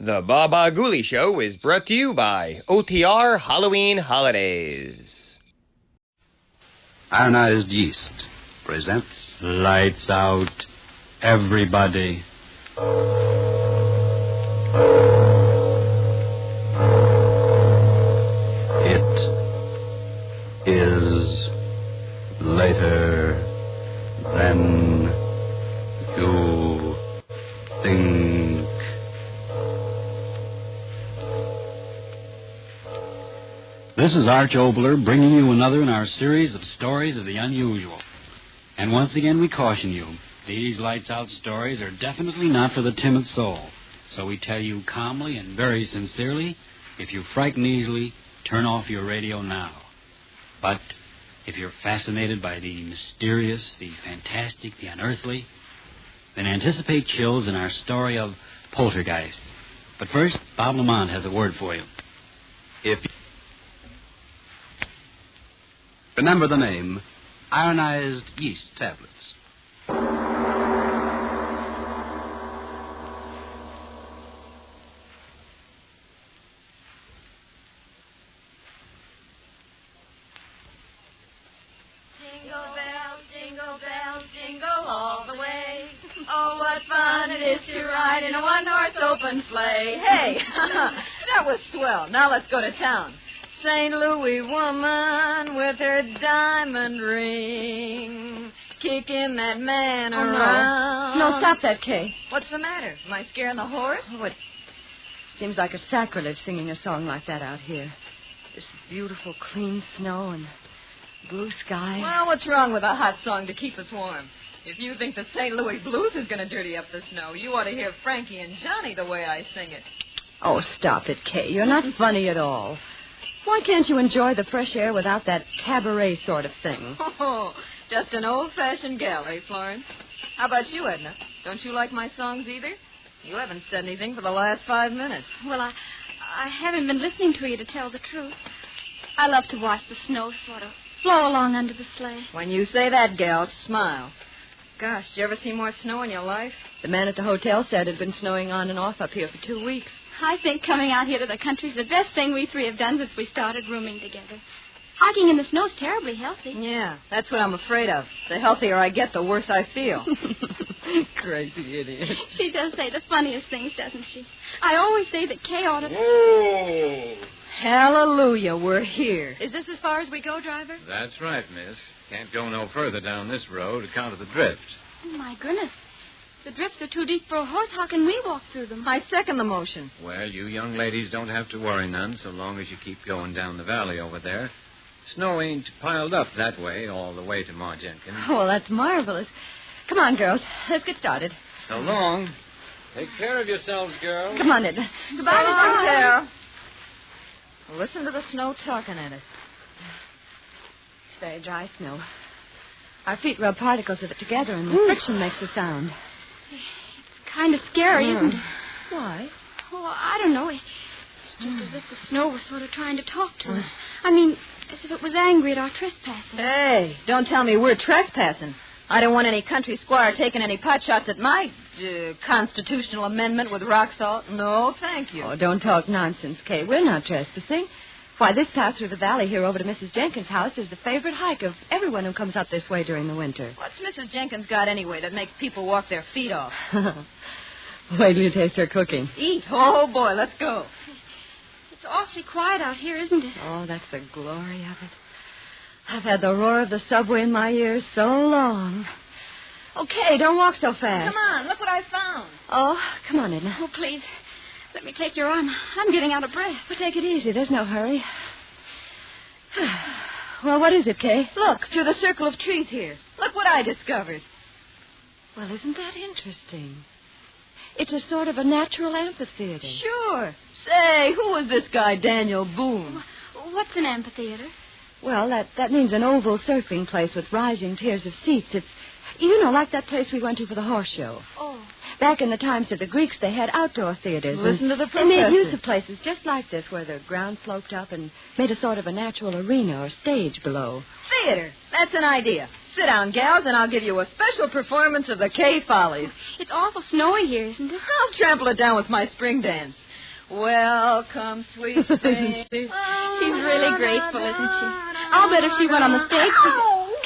The Baba Ghoulie Show is brought to you by OTR Halloween Holidays. Ionized Yeast presents Lights Out, everybody. It is later than you think. This is Arch Obler bringing you another in our series of stories of the unusual. And once again we caution you, these Lights Out stories are definitely not for the timid soul. So we tell you calmly and very sincerely, if you frighten easily, turn off your radio now. But if you're fascinated by the mysterious, the fantastic, the unearthly, then anticipate chills in our story of Poltergeist. But first, Bob Lamont has a word for you. Remember the name, Ionized Yeast Tablets. Jingle bells, jingle all the way. Oh, what fun it is to ride in a one-horse open sleigh. Hey, that was swell. Now let's go to town. St. Louis woman with her diamond ring, kicking that man around. No, stop that, Kay. What's the matter? Am I scaring the horse? Oh, it seems like a sacrilege singing a song like that out here. This beautiful, clean snow and blue sky. Well, what's wrong with a hot song to keep us warm? If you think the St. Louis blues is going to dirty up the snow, you ought to hear Frankie and Johnny the way I sing it. Oh, stop it, Kay. You're not funny at all. Why can't you enjoy the fresh air without that cabaret sort of thing? Oh, just an old-fashioned gal, eh, Florence? How about you, Edna? Don't you like my songs either? You haven't said anything for the last 5 minutes. Well, I haven't been listening to you, to tell the truth. I love to watch the snow sort of flow along under the sleigh. When you say that, gal, smile. Gosh, did you ever see more snow in your life? The man at the hotel said it had been snowing on and off up here for 2 weeks. I think coming out here to the country is the best thing we three have done since we started rooming together. Hiking in the snow's terribly healthy. Yeah, that's what I'm afraid of. The healthier I get, the worse I feel. Crazy idiot. She does say the funniest things, doesn't she? I always say that Kay ought to... Whoa! Hallelujah, we're here. Is this as far as we go, driver? That's right, miss. Can't go no further down this road account of the drift. Oh, my goodness. The drifts are too deep for a horse. How can we walk through them? I second the motion. Well, you young ladies don't have to worry none so long as you keep going down the valley over there. Snow ain't piled up that way all the way to Ma Jenkins. Oh, well, that's marvelous. Come on, girls. Let's get started. So long. Take care of yourselves, girls. Come on, Edna. Goodbye, Mr. Carol. Listen to the snow talking at us. It's very dry snow. Our feet rub particles of it together, and the friction makes a sound. It's kind of scary, isn't it? Why? Oh, I don't know. It's just as if the snow was sort of trying to talk to us. I mean, as if it was angry at our trespassing. Hey, don't tell me we're trespassing. I don't want any country squire taking any pot shots at my constitutional amendment with rock salt. No, thank you. Oh, don't talk nonsense, Kay. We're not trespassing. Why, this path through the valley here over to Mrs. Jenkins' house is the favorite hike of everyone who comes up this way during the winter. What's Mrs. Jenkins got anyway that makes people walk their feet off? Wait till you taste her cooking. Eat. Oh, boy, let's go. It's awfully quiet out here, isn't it? Oh, that's the glory of it. I've had the roar of the subway in my ears so long. Okay, don't walk so fast. Come on, look what I found. Oh, come on, Edna. Oh, please. Let me take your arm. I'm getting out of breath. Well, take it easy. There's no hurry. Well, what is it, Kay? Look, through the circle of trees here. Look what I discovered. Well, isn't that interesting? It's a sort of a natural amphitheater. Sure. Say, who was this guy, Daniel Boone? What's an amphitheater? Well, that means an oval surfing place with rising tiers of seats. It's, like that place we went to for the horse show. Oh. Back in the times of the Greeks, they had outdoor theaters. Listen to the professor. They made use of professor. places just like this, where the ground sloped up and made a sort of a natural arena or stage below. Theater. That's an idea. Sit down, gals, and I'll give you a special performance of the Kay Follies. It's awful snowy here, isn't it? I'll trample it down with my spring dance. Welcome, sweet thing. She's really graceful, isn't she? I'll bet if she went on the stage...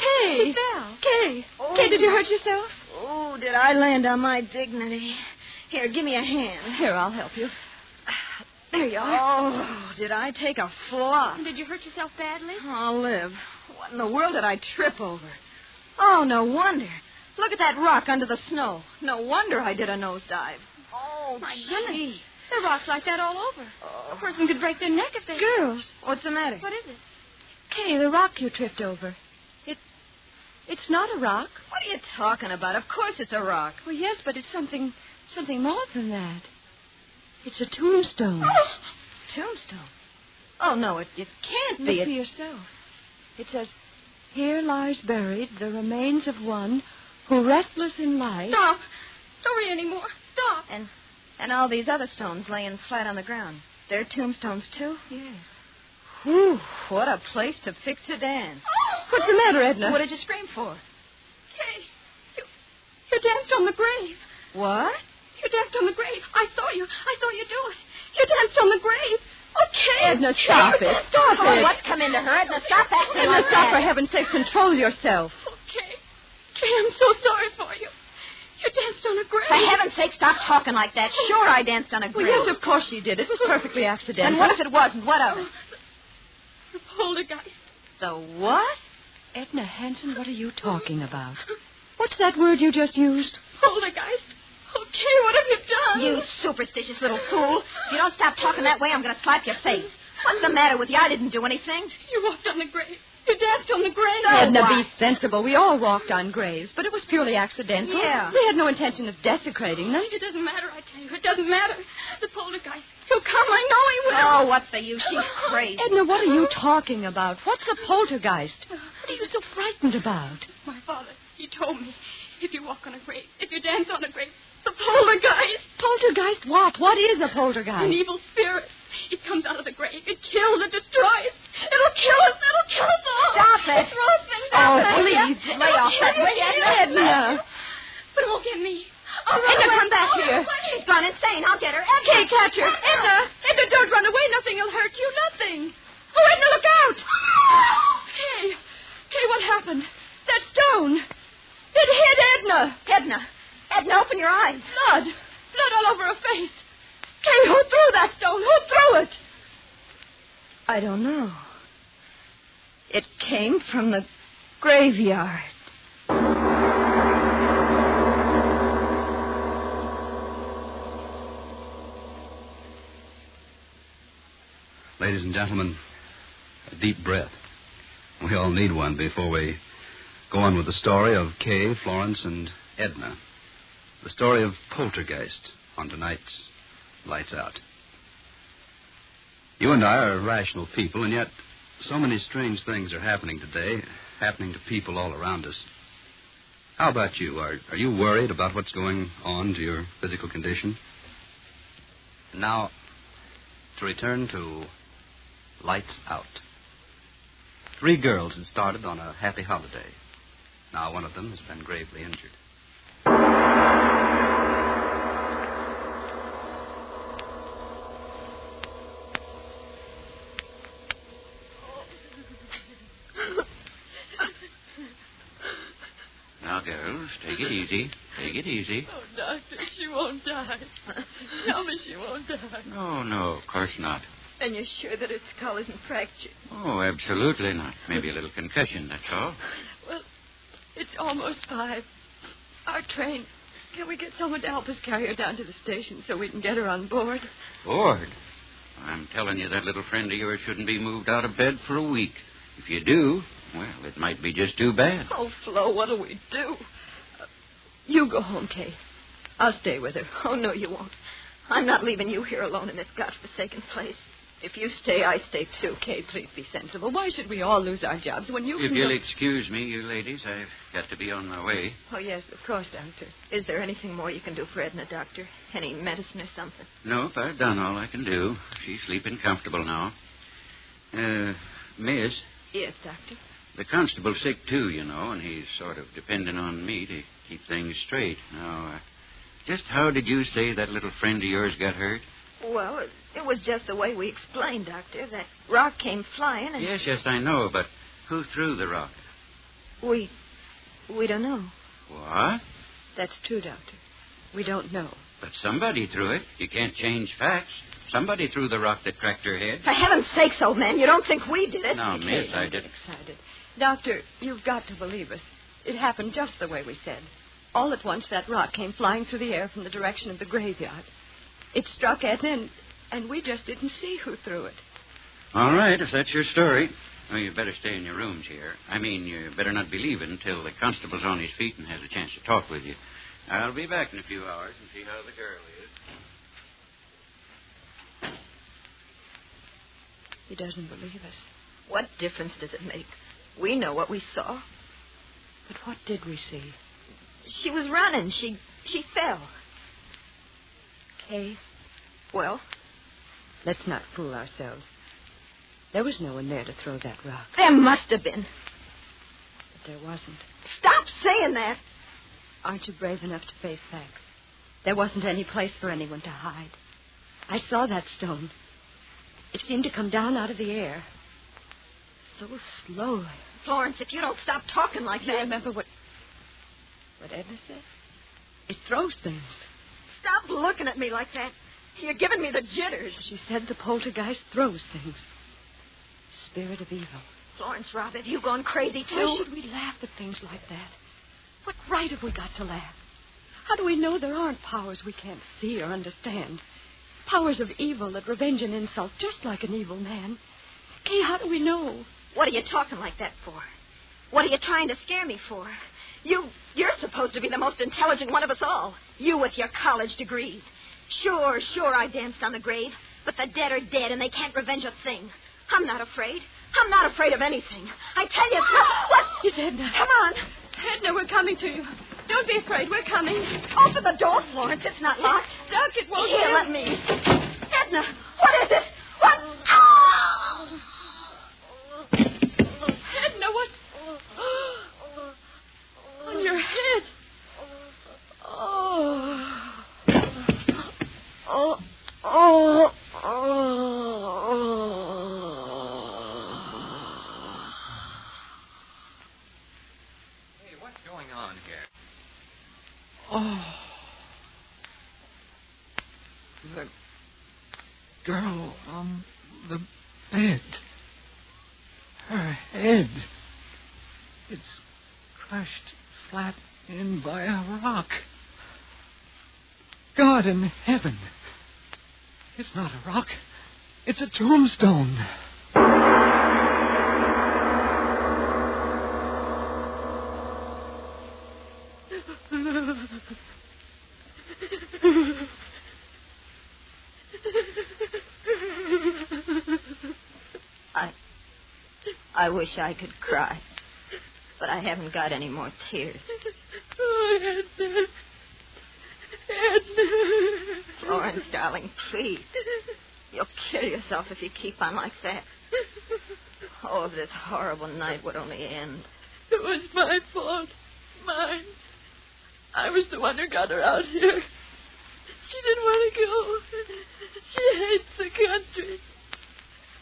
Kay. Kay. Kay, did you hurt yourself? Oh, did I land on my dignity? Here, give me a hand. Here, I'll help you. There you are. Oh, did I take a flop? Did you hurt yourself badly? Oh, Liv, what in the world did I trip over? Oh, no wonder. Look at that rock under the snow. No wonder I did a nosedive. Oh, My gee. goodness. There are rocks like that all over. A person could break their neck if they... Girls. What's the matter? What is it? Kay, the rock you tripped over. It's not a rock. What are you talking about? Of course it's a rock. Well, yes, but it's something more than that. It's a tombstone. Tombstone? Oh, no, it can't Look be. for yourself. It says, "Here lies buried the remains of one who, restless in life..." Stop. Don't read anymore. Stop. And all these other stones laying flat on the ground. They're tombstones, too? Yes. Whew, what a place to fix a dance. What's the matter, Edna? What did you scream for? Kay, you danced on the grave. What? You danced on the grave. I saw you do it. You danced on the grave. Okay. Edna, stop it. Stop Oh, it. what's come into her? Edna, stop acting Edna, like stop, that. for heaven's sake. Control yourself. Okay. Kay, I'm so sorry for you. You danced on a grave. For heaven's sake, stop talking like that. Sure, I danced on a Well, grave. yes, of course she did. It was perfectly accidental. And what if it wasn't? What of it? The poltergeist. The what? Edna Hanson, what are you talking about? What's that word you just used? Poltergeist. Okay, what have you done? You superstitious little fool. If you don't stop talking that way, I'm going to slap your face. What's the matter with you? I didn't do anything. You walked on the grave. You danced on the grave. Edna, what? be sensible. We all walked on graves, but it was purely accidental. Yeah. We had no intention of desecrating them. It doesn't matter, I tell you. It doesn't matter. The poltergeist. He'll come. I know he will. Oh, what's the use? She's crazy. Edna, what are you talking about? What's a poltergeist? What are you so frightened about? My father, he told me, if you walk on a grave, if you dance on a grave, the poltergeist. Poltergeist what? What is a An poltergeist? evil spirit. It comes out of the grave. It kills. It destroys. It'll kill us. It'll kill us all. Stop it. It's roasting. Oh, Stop it. please, It'll lay off kill that you. way, Edna. But it won't get me. Edna, come back here. She's gone insane. I'll get her. Kay, catch her. Edna, don't run away. Nothing will hurt you. Nothing. Oh, Edna, look out. Kay, what happened? That stone. It hit Edna. Edna, open your eyes. Blood. Blood all over her face. Kay, who threw that stone? Who threw it? I don't know. It came from the graveyard. Ladies and gentlemen, a deep breath. We all need one before we go on with the story of Kay, Florence, and Edna. The story of Poltergeist on tonight's Lights Out. You and I are rational people, and yet so many strange things are happening today, happening to people all around us. How about you? Are you worried about what's going on to your physical condition? Now, to return to Lights Out. 3 girls had started on a happy holiday. Now one of them has been gravely injured. Now, girls, take it easy. Take it easy. Oh, Doctor, she won't die. Tell me she won't die. No, of course not. And you're sure that her skull isn't fractured? Oh, absolutely not. Maybe a little concussion, that's all. Well, it's almost 5. Our train. Can we get someone to help us carry her down to the station so we can get her on board? Bored? I'm telling you, that little friend of yours shouldn't be moved out of bed for a week. If you do, well, it might be just too bad. Oh, Flo, what'll we do? You go home, Kay. I'll stay with her. Oh, no, you won't. I'm not leaving you here alone in this godforsaken place. If you stay, I stay too. Kay, please be sensible. Why should we all lose our jobs when you If can... you'll excuse me, you ladies, I've got to be on my way. Oh, yes, of course, Doctor. Is there anything more you can do for Edna, Doctor? Any medicine or something? Nope, I've done all I can do. She's sleeping comfortable now. Miss, Yes, Doctor. the constable's sick, too, you know, and he's sort of depending on me to keep things straight. Now, just how did you say that little friend of yours got hurt? Well, it was just the way we explained, Doctor. That rock came flying and... Yes, I know, but who threw the rock? We don't know. What? That's true, Doctor. We don't know. But somebody threw it. You can't change facts. Somebody threw the rock that cracked her head. For heaven's sakes, old man, you don't think we did it? No, miss, I Don't get didn't. excited. Doctor, you've got to believe us. It happened just the way we said. All at once, that rock came flying through the air from the direction of the graveyard. It struck Edna, and we just didn't see who threw it. All right, if that's your story. Well, you better stay in your rooms here. I mean, you better not be leaving until the constable's on his feet and has a chance to talk with you. I'll be back in a few hours and see how the girl is. He doesn't believe us. What difference does it make? We know what we saw. But what did we see? She was running. She fell. Kay, well, let's not fool ourselves. There was no one there to throw that rock. There must have been. But there wasn't. Stop saying that! Aren't you brave enough to face facts? There wasn't any place for anyone to hide. I saw that stone. It seemed to come down out of the air. So slowly. Florence, if you don't stop talking like that... You remember what Edna said? It throws things. Stop looking at me like that. You're giving me the jitters. She said the poltergeist throws things. Spirit of evil. Florence, Rob, have you gone crazy, too? Why should we laugh at things like that? What right have we got to laugh? How do we know there aren't powers we can't see or understand? Powers of evil that revenge an insult just like an evil man. Kay, how do we know? What are you talking like that for? What are you trying to scare me for? You're supposed to be the most intelligent one of us all. You with your college degrees. Sure, I danced on the grave. But the dead are dead and they can't revenge a thing. I'm not afraid. I'm not afraid of anything. I tell you... What? It's Edna. Come on. Edna, we're coming to you. Don't be afraid. We're coming. Open the door, Florence. It's not locked. Duck, it won't... Here, let me. Edna, what is it? What? Oh! Edna, what? On your head. Hey, what's going on here? Oh. The girl on the bed. Her head. It's crushed flat in by a rock. God in heaven. It's not a rock. It's a tombstone. I wish I could cry. But I haven't got any more tears. Oh, Edna. Edna. Florence, darling, please. You'll kill yourself if you keep on like that. Oh, if this horrible night would only end. It was my fault. Mine. I was the one who got her out here. She didn't want to go. She hates the country.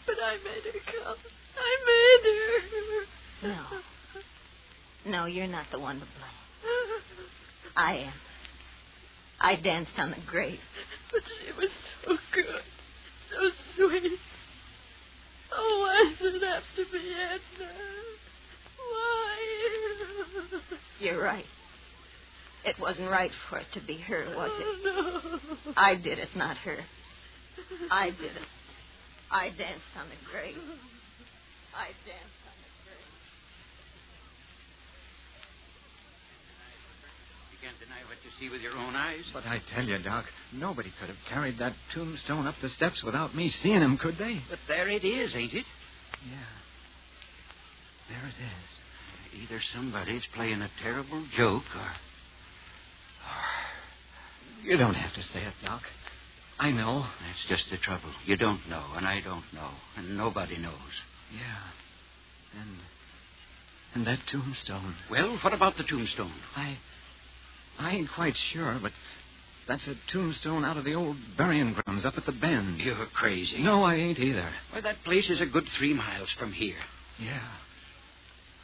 But I made her come. I made her. No, you're not the one to blame. I am. I danced on the grave. But she was so good. So sweet. Oh, why does it have to be Edna? Why? You're right. It wasn't right for it to be her, was it? Oh, no. I did it, not her. I did it. I danced on the grave. I danced on the grave. You can't deny what you see with your own eyes. But I tell you, Doc, nobody could have carried that tombstone up the steps without me seeing him, could they? But there it is, ain't it? Yeah. There it is. Either somebody's playing a terrible joke or... You don't have to say it, Doc. I know. That's just the trouble. You don't know, and I don't know, and nobody knows. Yeah. And that tombstone. Well, what about the tombstone? I ain't quite sure, but That's a tombstone out of the old burying grounds up at the bend. You're crazy. No, I ain't either. Why, that place is a good 3 miles from here. Yeah,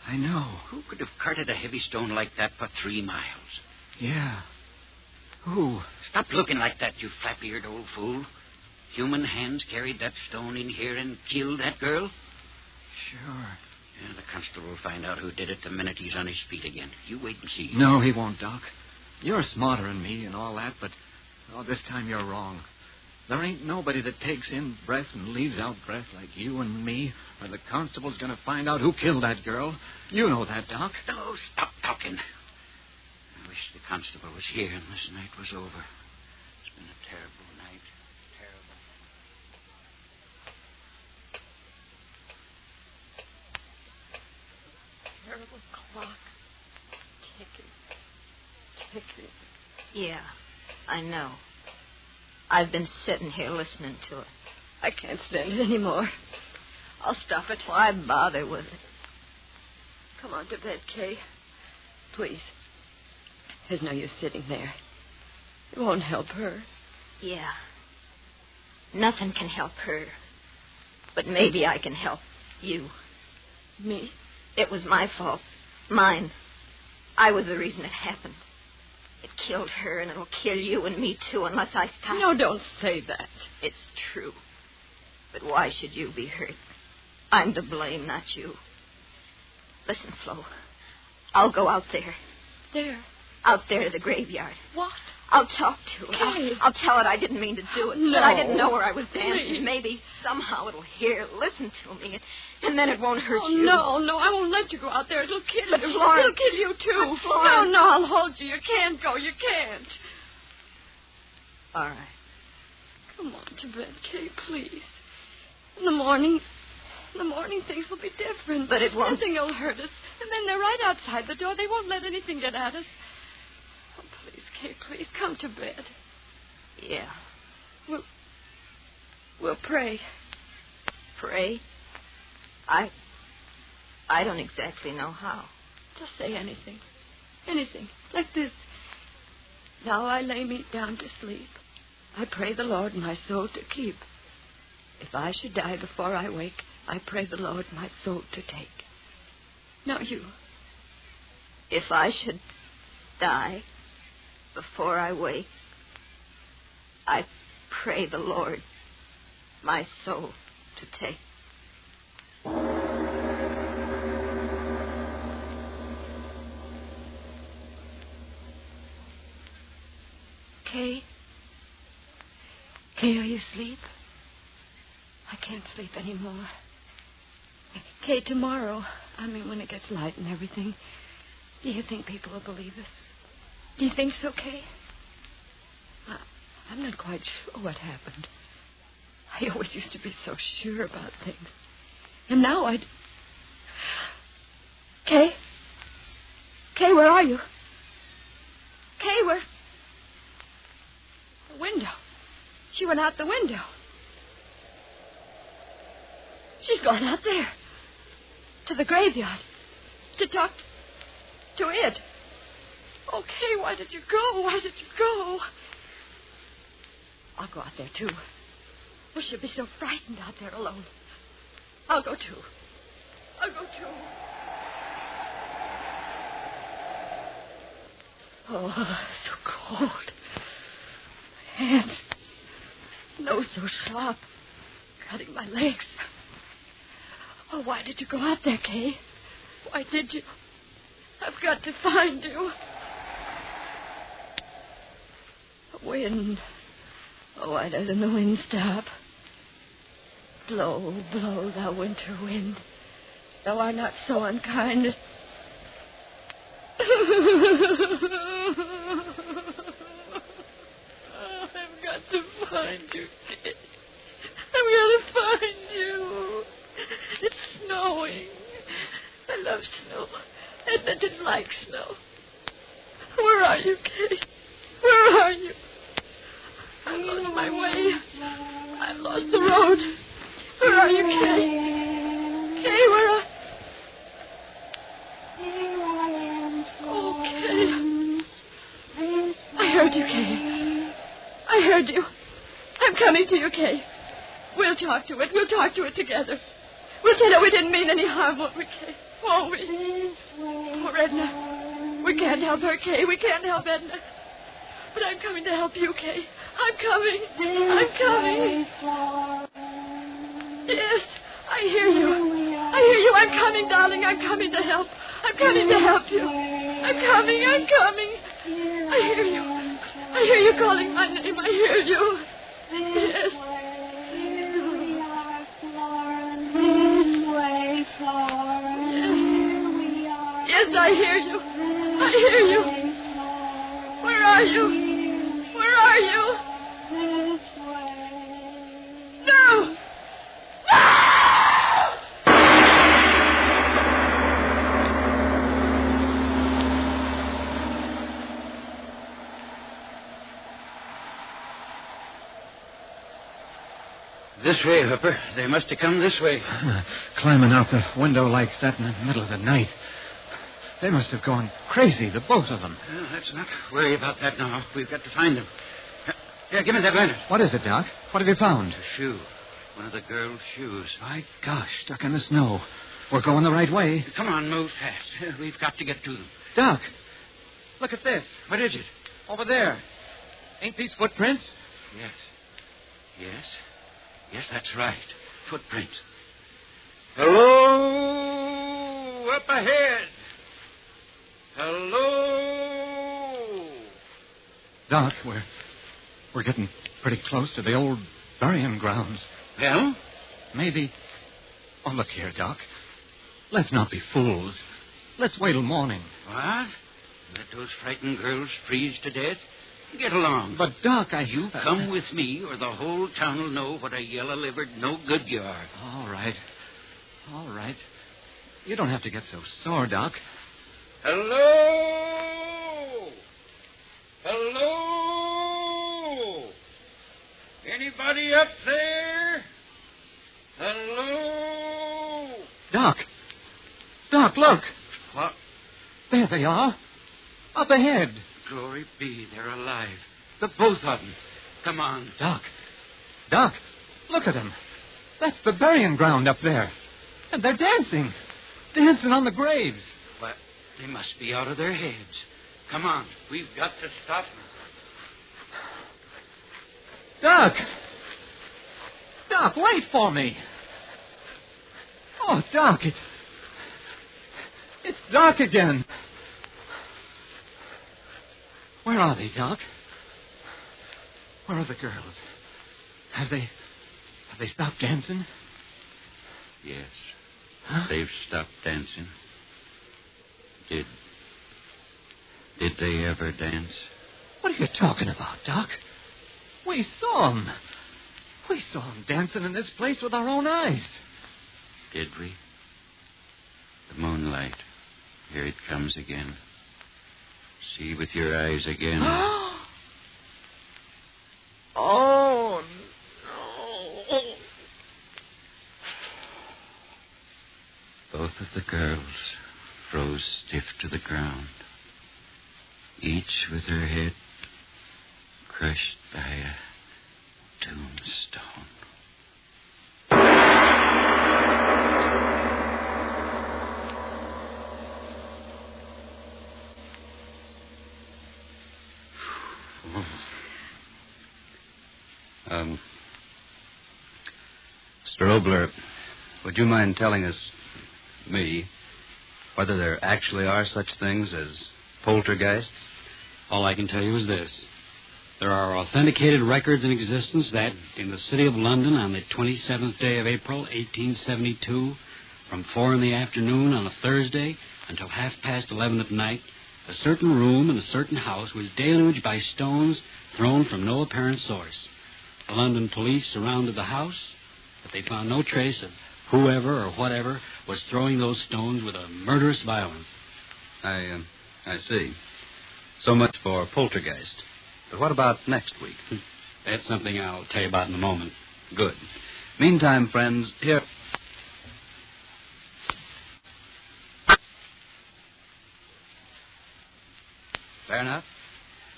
I know. Who could have carted a heavy stone like that for 3 miles? Yeah. Who? Stop looking like that, you flap-eared old fool. Human hands carried that stone in here and killed that girl? Sure. Yeah, the constable will find out who did it the minute he's on his feet again. You wait and see. No, he won't, Doc. You're smarter than me and all that, but this time you're wrong. There ain't nobody that takes in breath and leaves out breath like you and me, or the constable's going to find out who killed that girl. You know that, Doc. No, stop talking. I wish the constable was here and this night was over. It's been a terrible night. Terrible. Terrible clock. Ticking. Ticking. Yeah, I know. I've been sitting here listening to it. I can't stand it anymore. I'll stop it. Why bother with it? Come on to bed, Kay. Please. There's no use sitting there. It won't help her. Yeah. Nothing can help her. But maybe I can help you. Me? It was my fault. Mine. I was the reason it happened. It killed her, and it'll kill you and me, too, unless I stop. No, don't say that. It's true. But why should you be hurt? I'm to blame, not you. Listen, Flo. I'll go out there. There. Out there to the graveyard. What? I'll talk to it. Kay. I'll tell it I didn't mean to do it. No. That I didn't know where I was dancing. Please. Maybe somehow it'll hear, listen to me, and then it won't hurt Oh, you. no, I won't let you go out there. It'll kill But you. Florence... It'll kill you, too. But Florence... No, I'll hold you. You can't go. You can't. All right. Come on to bed, Kay, please. In the morning things will be different. But it won't. Nothing will hurt us. And then they're right outside the door. They won't let anything get at us. Oh, please, Kay, please, come to bed. Yeah. We'll pray. Pray? I don't exactly know how. Just say anything. Anything. Like this. Now I lay me down to sleep. I pray the Lord my soul to keep. If I should die before I wake, I pray the Lord my soul to take. Now you. If I should die before I wake, I pray the Lord my soul to take. Kay? Kay, are you asleep? I can't sleep anymore. Kay, tomorrow, when it gets light and everything, do you think people will believe us? Do you think so, Kay? I'm not quite sure what happened. I always used to be so sure about things. And now Kay? Kay, where are you? Kay, where... The window. She went out the window. She's gone out there. To the graveyard. To talk to it. Oh, Kay, why did you go? Why did you go? I'll go out there, too. Oh, she'll be so frightened out there alone. I'll go, too. Oh, so cold. My hands. Snow so sharp. Cutting my legs. Oh, why did you go out there, Kay? Why did you? I've got to find you. The wind. Oh, why doesn't the wind stop? Blow, blow, thou winter wind. Thou art not so unkind. I've got to find you, Kay. I've got to find you. It's snowing. I love snow. Edna didn't like snow. Where are you, Kay? Where are you? I've lost my way. I've lost the road. Where are you, Kay? Kay, where are... Oh, Kay. I heard you, Kay. I heard you. I'm coming to you, Kay. We'll talk to it. We'll talk to it together. We'll tell it we didn't mean any harm, won't we, Kay? Won't we? Oh, Edna. We can't help her, Kay. We can't help Edna. But I'm coming to help you, Kay. I'm coming. I'm coming. Yes, I hear you. I hear you. I'm coming, darling. I'm coming to help. I'm coming to help you. I'm coming. I'm coming. I hear you. I hear you calling my name. I hear you. Yes. Yes, I hear you. I hear you. Where are you? Where are you? No! No! This way, Hooper. They must have come this way. Climbing out the window like that in the middle of the night. They must have gone crazy, the both of them. Well, let's not worry about that now. We've got to find them. Here, give me that lantern. What is it, Doc? What have you found? A shoe. One of the girl's shoes. My gosh, stuck in the snow. We're going the right way. Come on, move fast. We've got to get to them. Doc, look at this. What is it? Over there. Ain't these footprints? Yes. Yes. Yes, that's right. Footprints. Hello! Up ahead! Hello! Doc, we're getting pretty close to the old burying grounds. Well? Maybe... Oh, look here, Doc. Let's not be fools. Let's wait till morning. What? Let those frightened girls freeze to death? Get along. But, Doc, You come with me, or the whole town will know what a yellow-livered no-good you are. All right. All right. You don't have to get so sore, Doc. Hello? Hello? Anybody up there? Hello? Doc! Doc, look! What? There they are. Up ahead. Glory be, they're alive. The both of them. Come on. Doc. Doc, look at them. That's the burying ground up there. And they're dancing. Dancing on the graves. What? They must be out of their heads. Come on. We've got to stop them. Doc! Doc, wait for me. Oh, Doc, it's dark again. Where are they, Doc? Where are the girls? Have they stopped dancing? Yes. Huh? They've stopped dancing. Did they ever dance? What are you talking about, Doc? We saw them. We saw them dancing in this place with our own eyes. Did we? The moonlight. Here it comes again. See with your eyes again. Oh, no. Both of the girls froze stiff to the ground, each with her head crushed by a tombstone. Mr. Obler, would you mind telling me, whether there actually are such things as poltergeists? All I can tell you is this. There are authenticated records in existence that, in the city of London on the 27th day of April, 1872, from 4 in the afternoon on a Thursday until 11:30 at night, a certain room in a certain house was deluged by stones thrown from no apparent source. The London police surrounded the house, but they found no trace of whoever or whatever was throwing those stones with a murderous violence. I see. So much for poltergeist. But what about next week? That's something I'll tell you about in a moment. Good. Meantime, friends, here... Fair enough.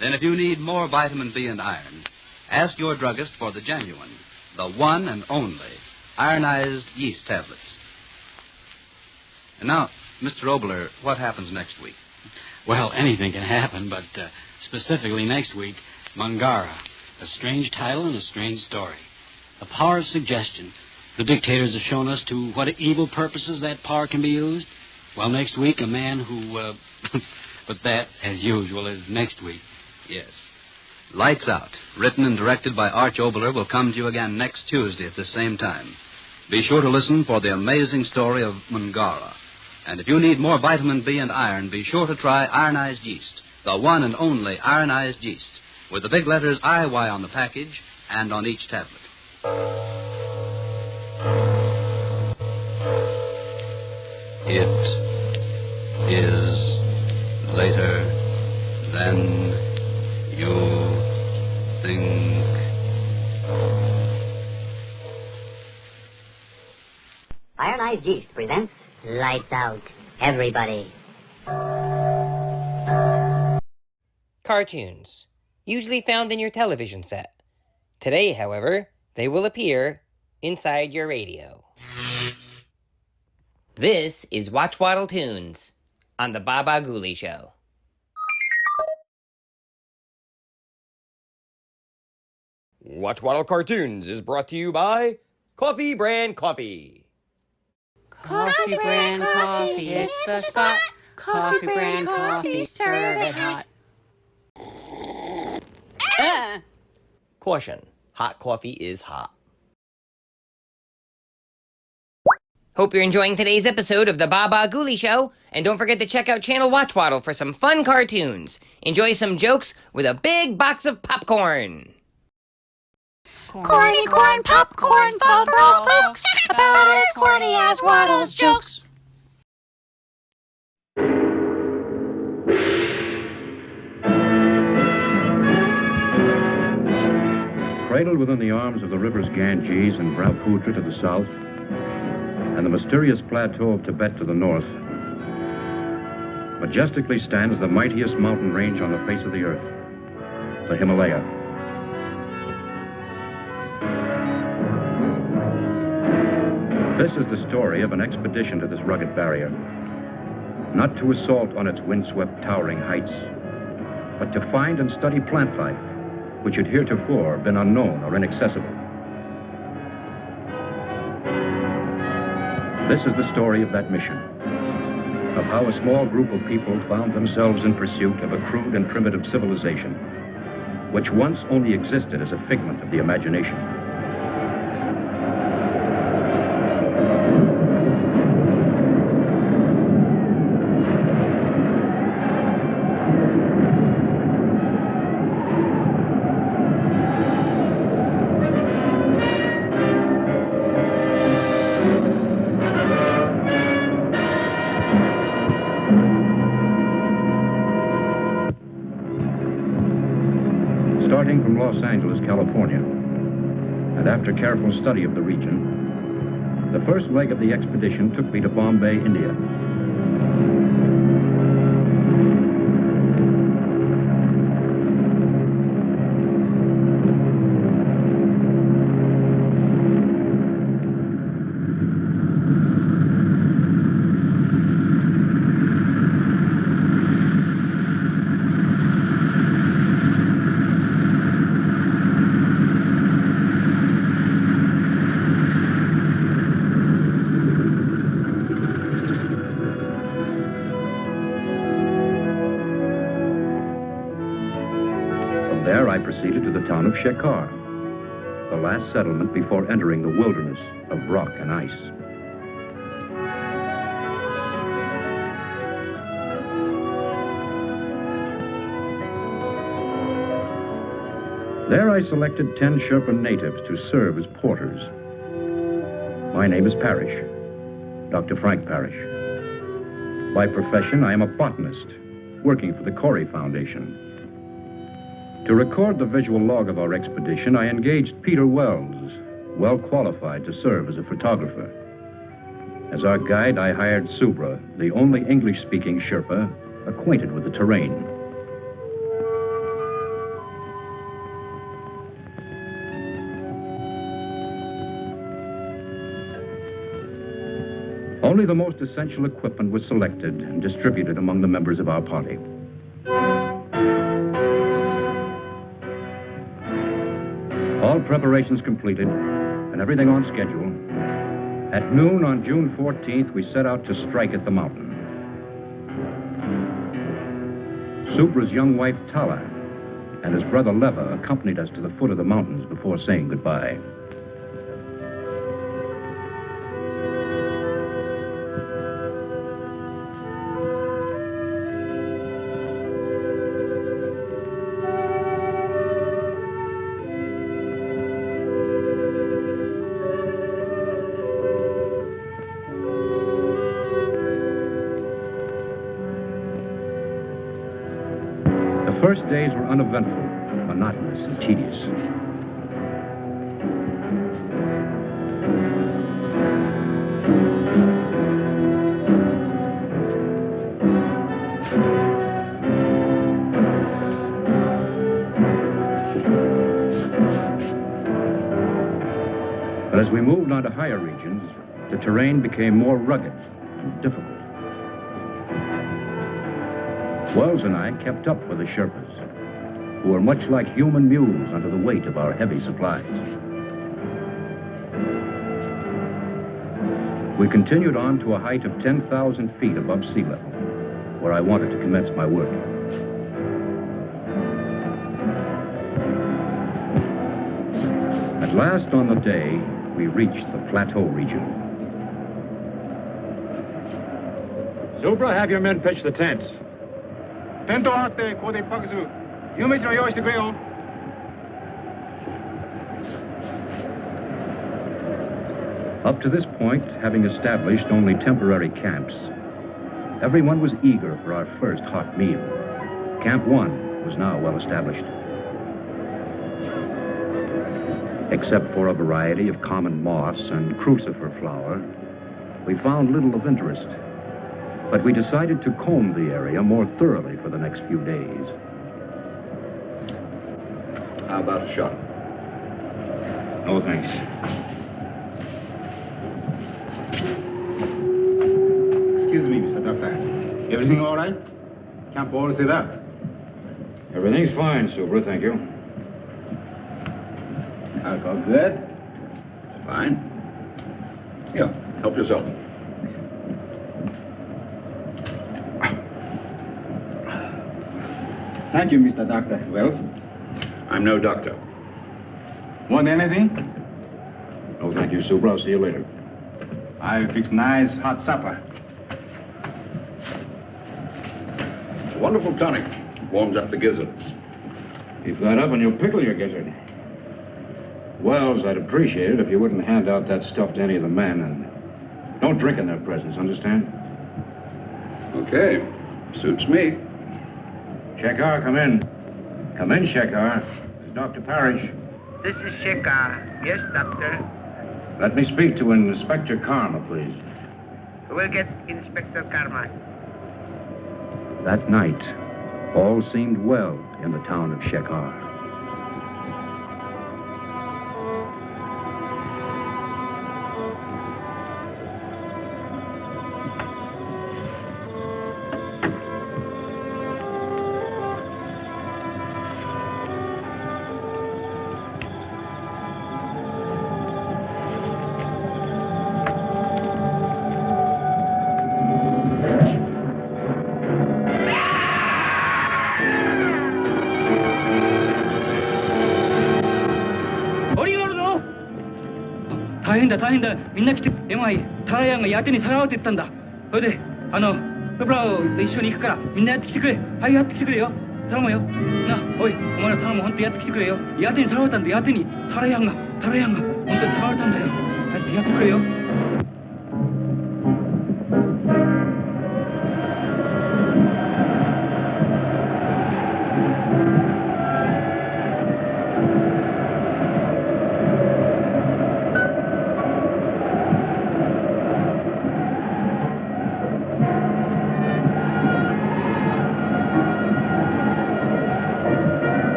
Then if you need more vitamin B and iron, ask your druggist for the genuine, the one and only ironized yeast tablets. And now, Mr. Obler, what happens next week? Well, anything can happen, but specifically next week, Mungara. A strange title and a strange story. The power of suggestion. The dictators have shown us to what evil purposes that power can be used. Well, next week, a man who, but that, as usual, is next week. Yes. Lights Out, written and directed by Arch Obler, will come to you again next Tuesday at the same time. Be sure to listen for the amazing story of Mungara. And if you need more vitamin B and iron, be sure to try ironized yeast, the one and only ironized yeast, with the big letters IY on the package and on each tablet. It is later than you think. Ironized Yeast presents Lights Out, everybody. Cartoons, usually found in your television set. Today, however, they will appear inside your radio. This is Watch Waddle Tunes on the Baba Ghoulie Show. Watch Waddle Cartoons is brought to you by Coffee Brand Coffee. Coffee Brand Coffee, it's the spot. Coffee Brand Coffee, serve it hot. Caution, hot coffee is hot. Hope you're enjoying today's episode of the Baba Ghoulie Show, and don't forget to check out Channel Watch Waddle for some fun cartoons. Enjoy some jokes with a big box of popcorn. Corny corn popcorn fun for all folks, about as corny as Waddle's jokes. Cradled within the arms of the rivers Ganges and Brahmaputra to the south, and the mysterious plateau of Tibet to the north, majestically stands the mightiest mountain range on the face of the earth, the Himalaya. This is the story of an expedition to this rugged barrier, not to assault on its windswept towering heights, but to find and study plant life, which had heretofore been unknown or inaccessible. This is the story of that mission, of how a small group of people found themselves in pursuit of a crude and primitive civilization, which once only existed as a figment of the imagination. Starting from Los Angeles, California, and after careful study of the region, the first leg of the expedition took me to Bombay, India. There I proceeded to the town of Shekhar, the last settlement before entering the wilderness of rock and ice. There I selected 10 Sherpa natives to serve as porters. My name is Parrish, Dr. Frank Parrish. By profession, I am a botanist, working for the Corey Foundation. To record the visual log of our expedition, I engaged Peter Wells, well qualified to serve as a photographer. As our guide, I hired Subra, the only English-speaking Sherpa acquainted with the terrain. Only the most essential equipment was selected and distributed among the members of our party. All preparations completed and everything on schedule, at noon on June 14th, we set out to strike at the mountain. Subra's young wife, Tala, and his brother, Leva, accompanied us to the foot of the mountains before saying goodbye. The first days were uneventful, monotonous, and tedious. But as we moved on to higher regions, the terrain became more rugged and difficult. Wells and I kept up with the Sherpas, who were much like human mules under the weight of our heavy supplies. We continued on to a height of 10,000 feet above sea level, where I wanted to commence my work. At last on the day, we reached the plateau region. Subra, have your men pitch the tents. Up to this point, having established only temporary camps, everyone was eager for our first hot meal. Camp 1 was now well established. Except for a variety of common moss and crucifer flower, we found little of interest. But we decided to comb the area more thoroughly for the next few days. How about a shot? No, thanks. Excuse me, Mr. Doctor. Everything all right? Camp all set up? Everything's fine, Subra, thank you. Alcohol good? Fine. Here, help yourself. Thank you, Mr. Doctor. Wells? I'm no doctor. Want anything? No, thank you, Subra. I'll see you later. I fix nice hot supper. It's a wonderful tonic. Warms up the gizzards. Keep that up and you'll pickle your gizzard. Wells, I'd appreciate it if you wouldn't hand out that stuff to any of the men, and don't drink in their presence, understand? Okay. Suits me. Shekhar, come in. Come in, Shekhar. This is Dr. Parrish. This is Shekhar. Yes, Doctor. Let me speak to Inspector Karma, please. We'll get Inspector Karma. That night, all seemed well in the town of Shekhar.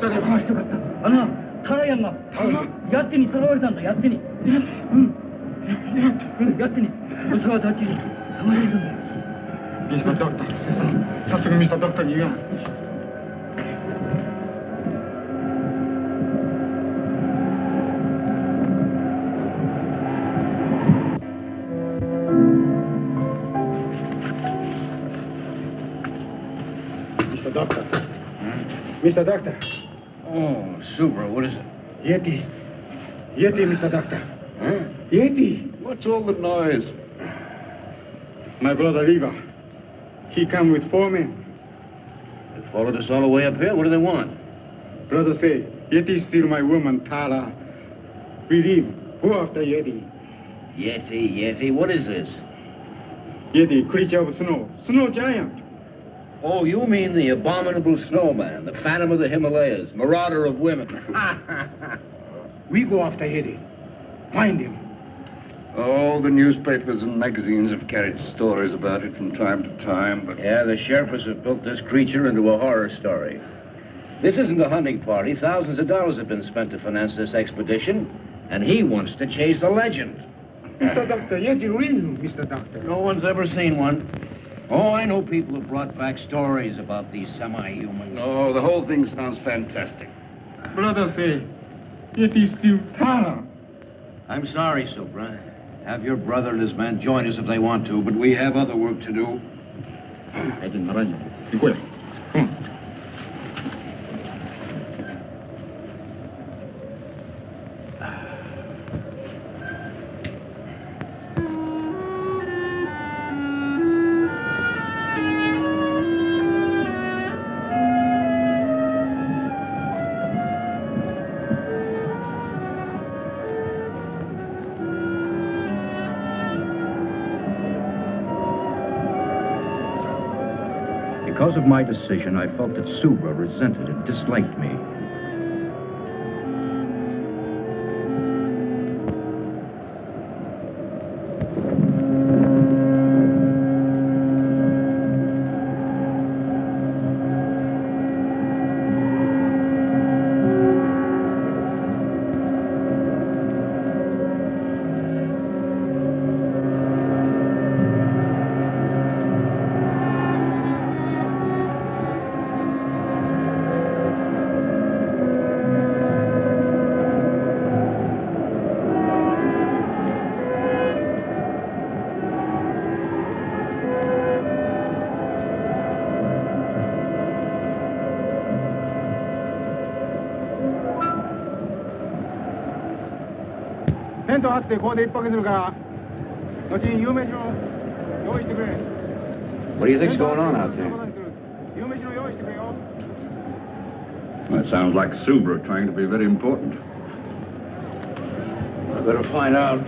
したで。ああ、よかった。タラヤンが、やってにさらわれたんだ、やってに。やってに。お世話たちにさまれたんだよ。ミスタードクター、先生。早速ミスタードクターに言うや。Mr. Doctor. Mr. Doctor. Oh, Super, what is it? Yeti. Yeti, Mr. Doctor. Huh? Yeti. What's all the noise? My brother Lever. He come with 4 men. They followed us all the way up here. What do they want? Brother say, Yeti steal my woman, Tara. We leave. Go after Yeti. Yeti. What is this? Yeti, creature of snow. Snow giant. Oh, you mean the abominable snowman, the phantom of the Himalayas, marauder of women. We go after Yeti. Find him. Oh, the newspapers and magazines have carried stories about it from time to time, but... Yeah, the Sherpas have built this creature into a horror story. This isn't a hunting party. Thousands of dollars have been spent to finance this expedition, and he wants to chase a legend. Mr. Doctor, Yeti real, Mr. Doctor. No one's ever seen one. Oh, I know people have brought back stories about these semi-humans. Oh, the whole thing sounds fantastic. Brother say, Yeti steal Tara. I'm sorry, Supra. Have your brother and his men join us if they want to, but we have other work to do. Because of my decision, I felt that Subra resented and disliked me. What do you think's going on out there? Well, it sounds like Subra trying to be very important. I better find out.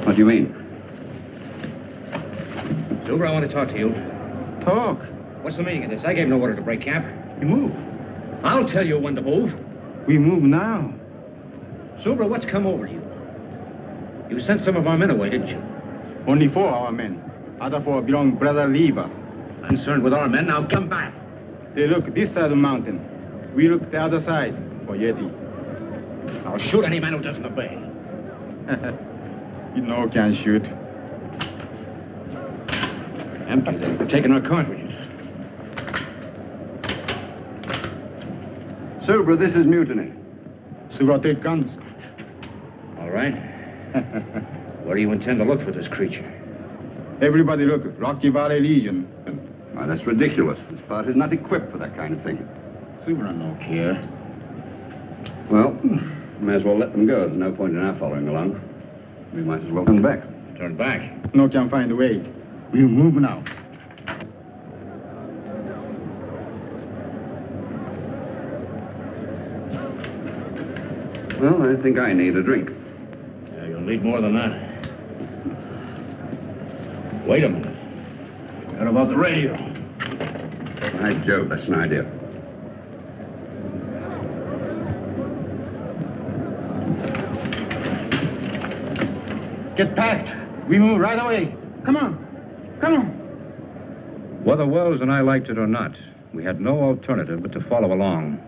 What do you mean? Silver, I want to talk to you. Talk? What's the meaning of this? I gave no order to break camp. You move. I'll tell you when to move. We move now. Silver, what's come over you? You sent some of our men away, didn't you? Only 4 our men. Other 4 belong Brother Lever. Concerned with our men, now come back. They look this side of the mountain. We look the other side for Yeti. I'll shoot any man who doesn't obey. You know can shoot. Empty. They're taking our cartridges. Subra, this is mutiny. Subra, take guns. All right. Where do you intend to look for this creature? Everybody look. Rocky Valley Legion. Why, that's ridiculous. This part is not equipped for that kind of thing. Subra no care. Well, may as well let them go. There's no point in our following along. We might as well turn back. Turn back? No can find a way. We'll move now. Well, I think I need a drink. You'll need more than that. Wait a minute. What about the radio? By Jove, that's an idea. Get packed. We move right away. Come on. Come on. Whether Wells and I liked it or not, we had no alternative but to follow along.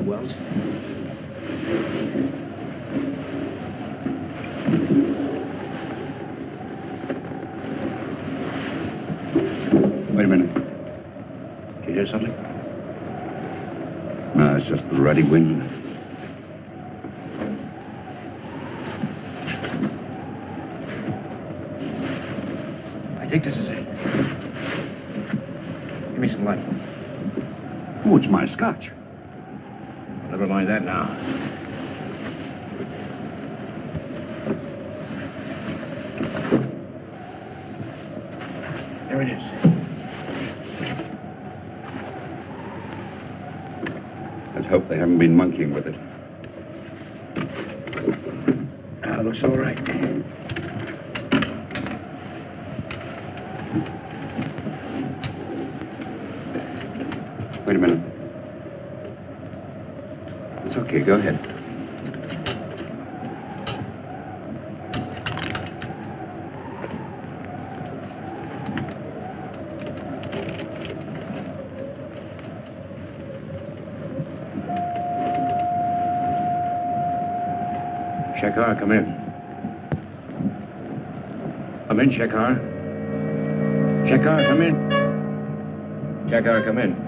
Wells. Wait a minute. Did you hear something? No, it's just the ruddy wind. I think this is it. Give me some light. Oh, it's my scotch. Never mind that now. There it is. Let's hope they haven't been monkeying with it. Looks all right. Wait a minute. It's okay, go ahead. Shekhar, come in. Come in, Shekhar. Shekhar, come in. Shekhar, come in.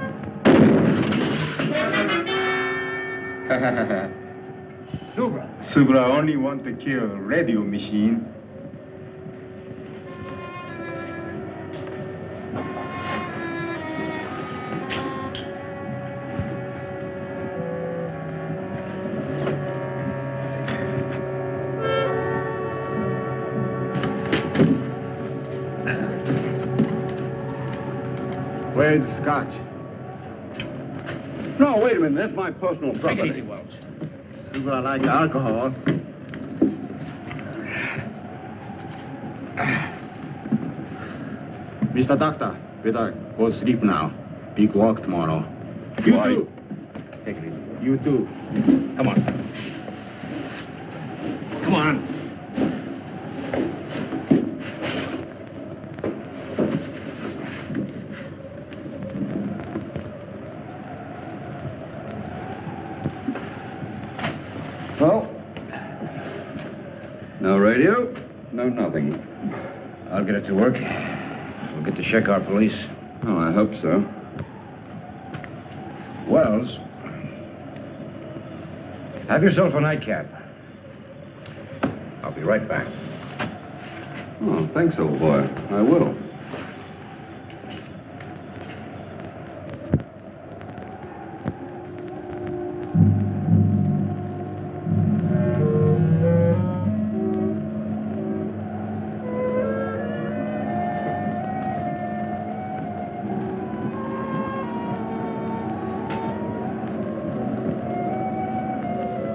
Subra only want to kill radio machine. Where's the scotch? No, wait a minute. That's my personal property. Take it easy, Wells. Subra like alcohol. Mr. Doctor, better go to sleep now. Big work tomorrow. You too. Take it easy. You too. Come on. Come on. Well, no radio, no nothing. I'll get it to work. We'll get the Shekhar police. Oh, I hope so. Wells, have yourself a nightcap. I'll be right back. Oh, thanks, old boy. I will.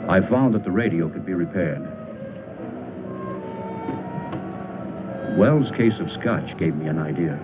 I found that the radio could be repaired. Wells' case of scotch gave me an idea.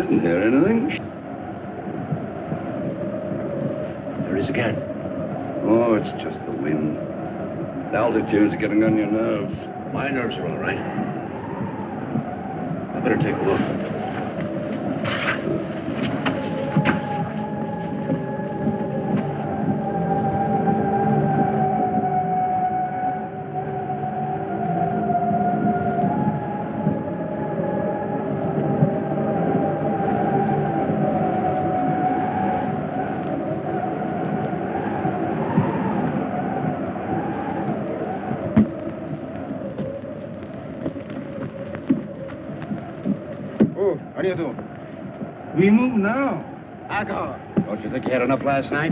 didn't hear anything. There is again. Oh, it's just the wind. The altitude's getting on your nerves. My nerves are all right. I better take a look. We move now. Alcohol. Don't you think you had enough last night?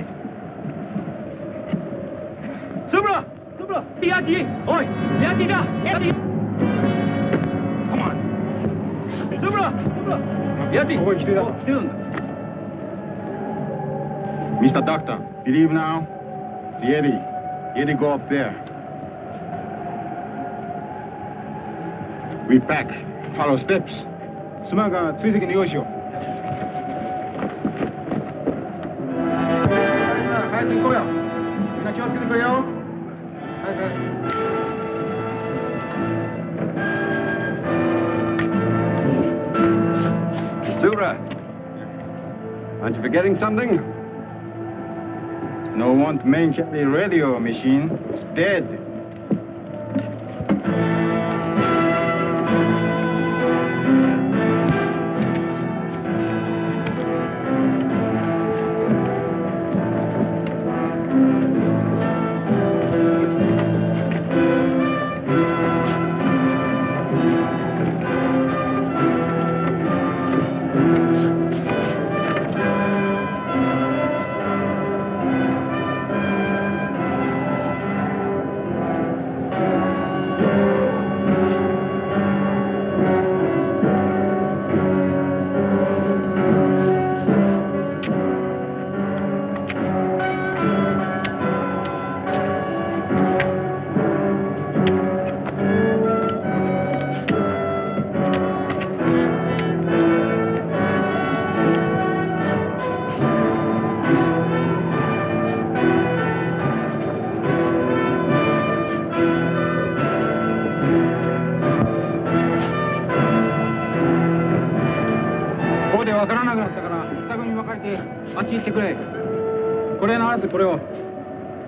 Subra! Subra! Yeti! Oi! Yeti da! Yeti! Come on. Subra! Subra! Yeti! Oh, Mr. Doctor, believe now? The Yeti. Yeti go up there. We back. Follow steps. 수마가追跡に用しよう. Sura, aren't you forgetting something? No one to mention the radio machine. It's dead.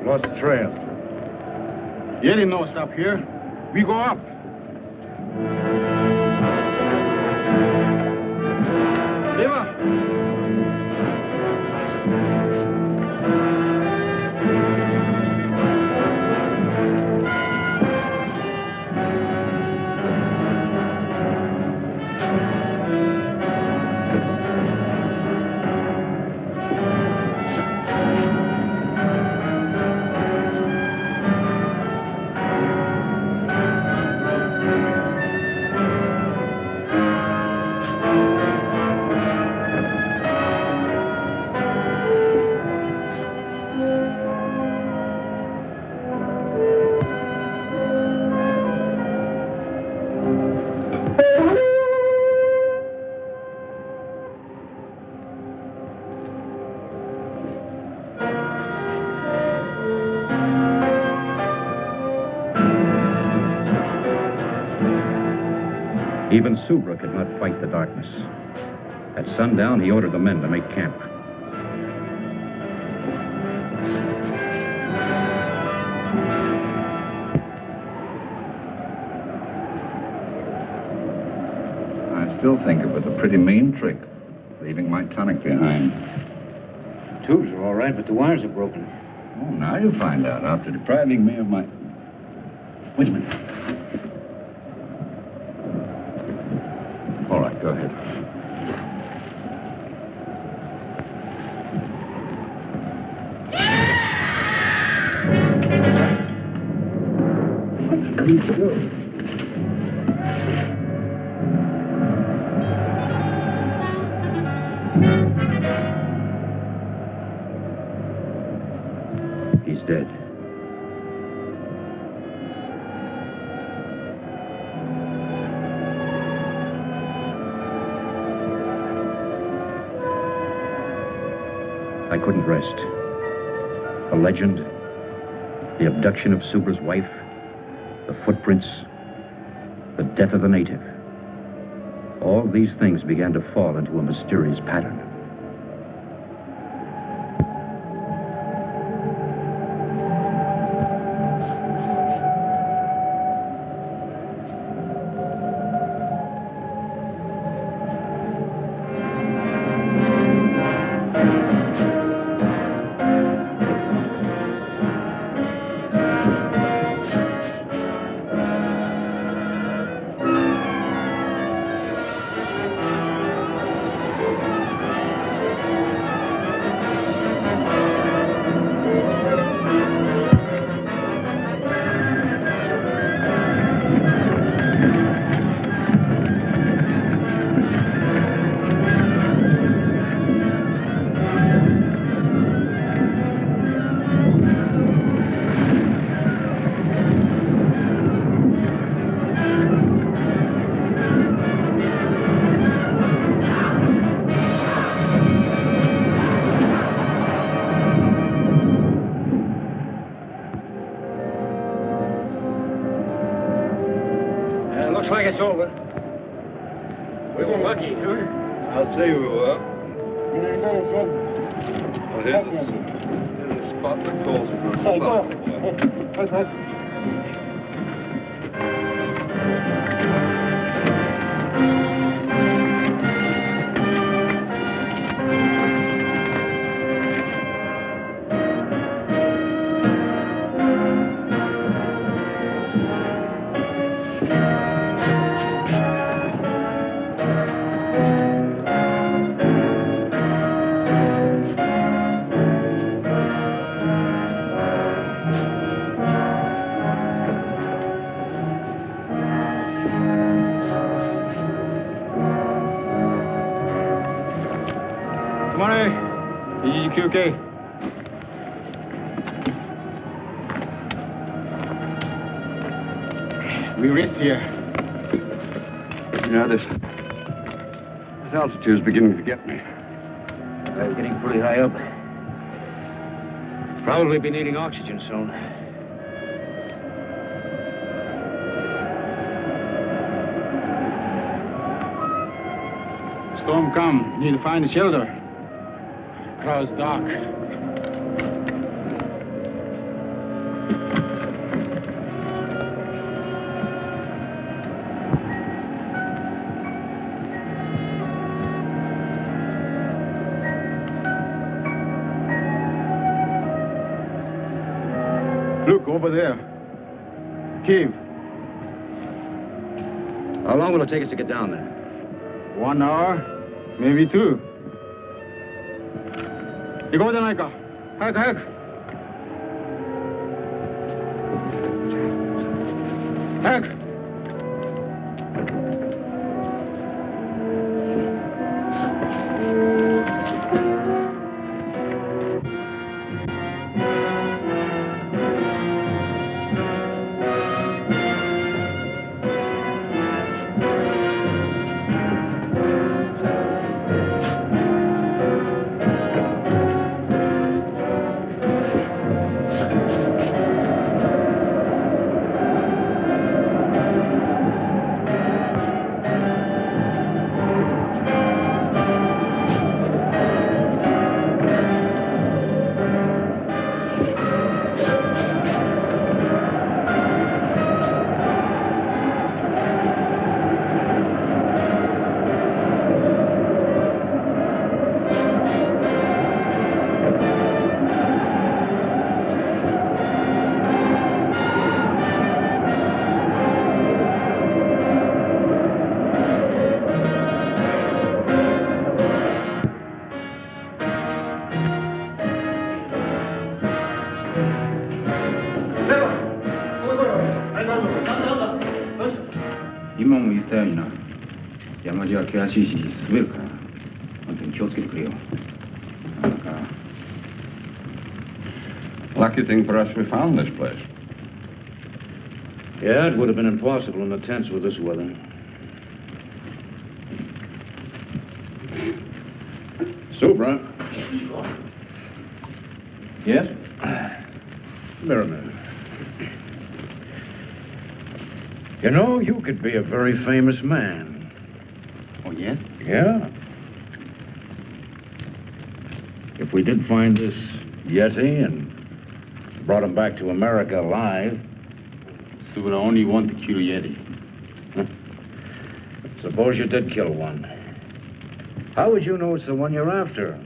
Lost the trail. Yeti no stop here. We go up. Even Subra could not fight the darkness. At sundown, he ordered the men to make camp. I still think it was a pretty mean trick, leaving my tonic behind. Tubes are all right, but the wires are broken. Oh, now you find out, after depriving me of my... Wait a minute. All right, go ahead. He's dead. I couldn't rest. The legend, the abduction of Subra's wife, the footprints, the death of the native. All these things began to fall into a mysterious pattern. Looks like it's over. We were lucky, huh? I'll say we were. Well, here's a spot that calls for a spot. Okay. We rest here. You know, this altitude's beginning to get me. I'm getting pretty high up. Probably be needing oxygen soon. Storm come. Need to find a shelter. Crowd's dark. Look, over there. Cave. How long will it take us to get down there? 1 hour, maybe 2. 行こうじゃないか。早く早く。早く。今も言ったようにな、山路は険しいし滑るからな。本当に気をつけてくれよ。なんか。Lucky thing for us we found this place. Yeah, it would have been impossible in the tents with this weather. Supra. Yes? Merriman. You know, you could be a very famous man. Oh, yes? Yeah. If we did find this Yeti and brought him back to America alive. So would I only want to kill Yeti. Suppose you did kill one. How would you know it's the one you're after?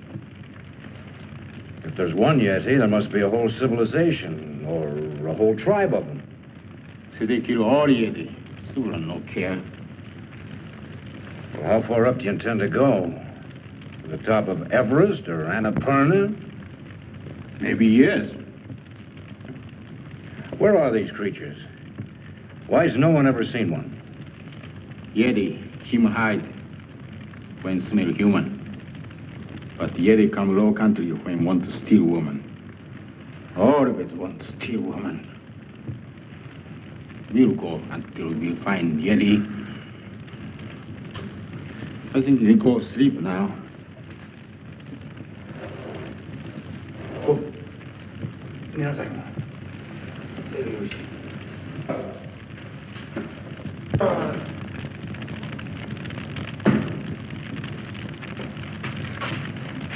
If there's one Yeti, there must be a whole civilization or a whole tribe of them. So they kill all Yeti. So would I no care. Well, how far up do you intend to go? To the top of Everest or Annapurna? Maybe yes. Where are these creatures? Why's no one ever seen one? Yeti, him hide when smell human. But Yeti come low country when want to steal woman. Always want to steal woman. We'll go until we find Yeti. I think we go sleep now. Oh, 皆さん。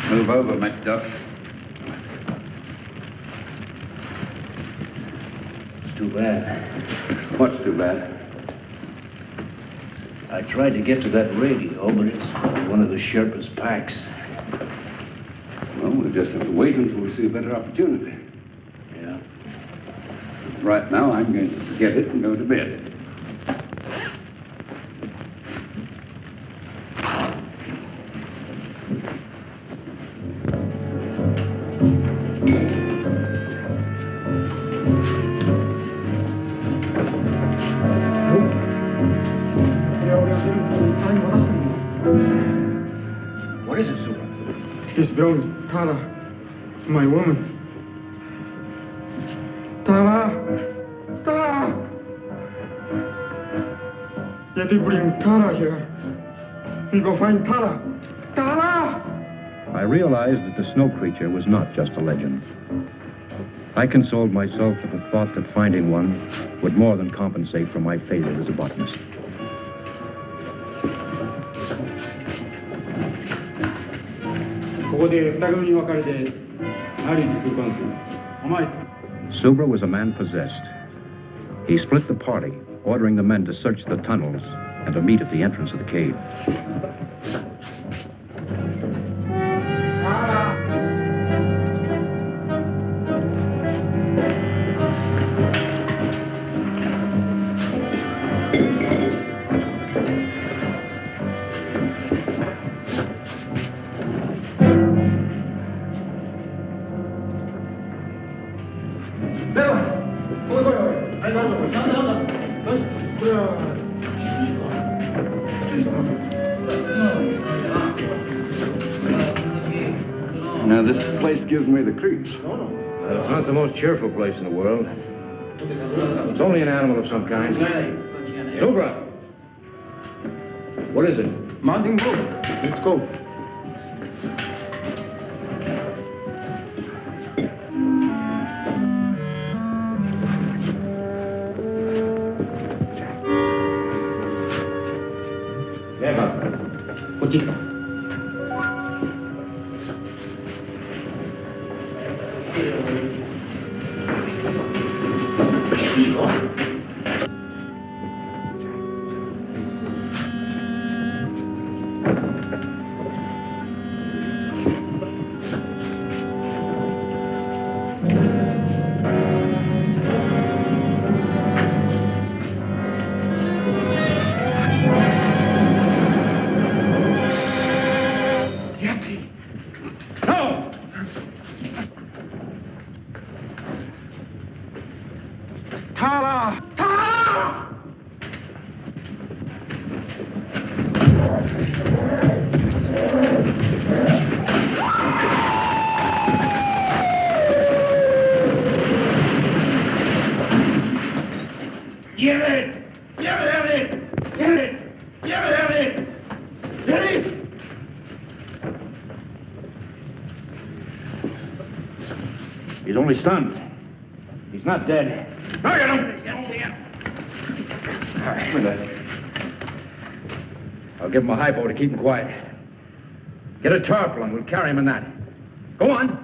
Move over, Macduff. It's too bad. What's too bad? I tried to get to that radio, but it's one of the Sherpa's packs. Well, we'll just have to wait until we see a better opportunity. Yeah. Right now, I'm going to forget it and go to bed. What is it, Super? This belongs to Tara, my woman. Tara! Tara! Yeti bring Tara here. We go find Tara. Tara! I realized that the snow creature was not just a legend. I consoled myself with the thought that finding one would more than compensate for my failure as a botanist. Subra was a man possessed. He split the party, ordering the men to search the tunnels and to meet at the entrance of the cave. Now, this place gives me the creeps. It's not the most cheerful place in the world. It's only an animal of some kind. Subra! What is it? Mountain goat. Let's go. He's only stunned. He's not dead. No, you don't. All right, wait a minute. I'll give him a hypo to keep him quiet. Get a tarpaulin. We'll carry him in that. Go on.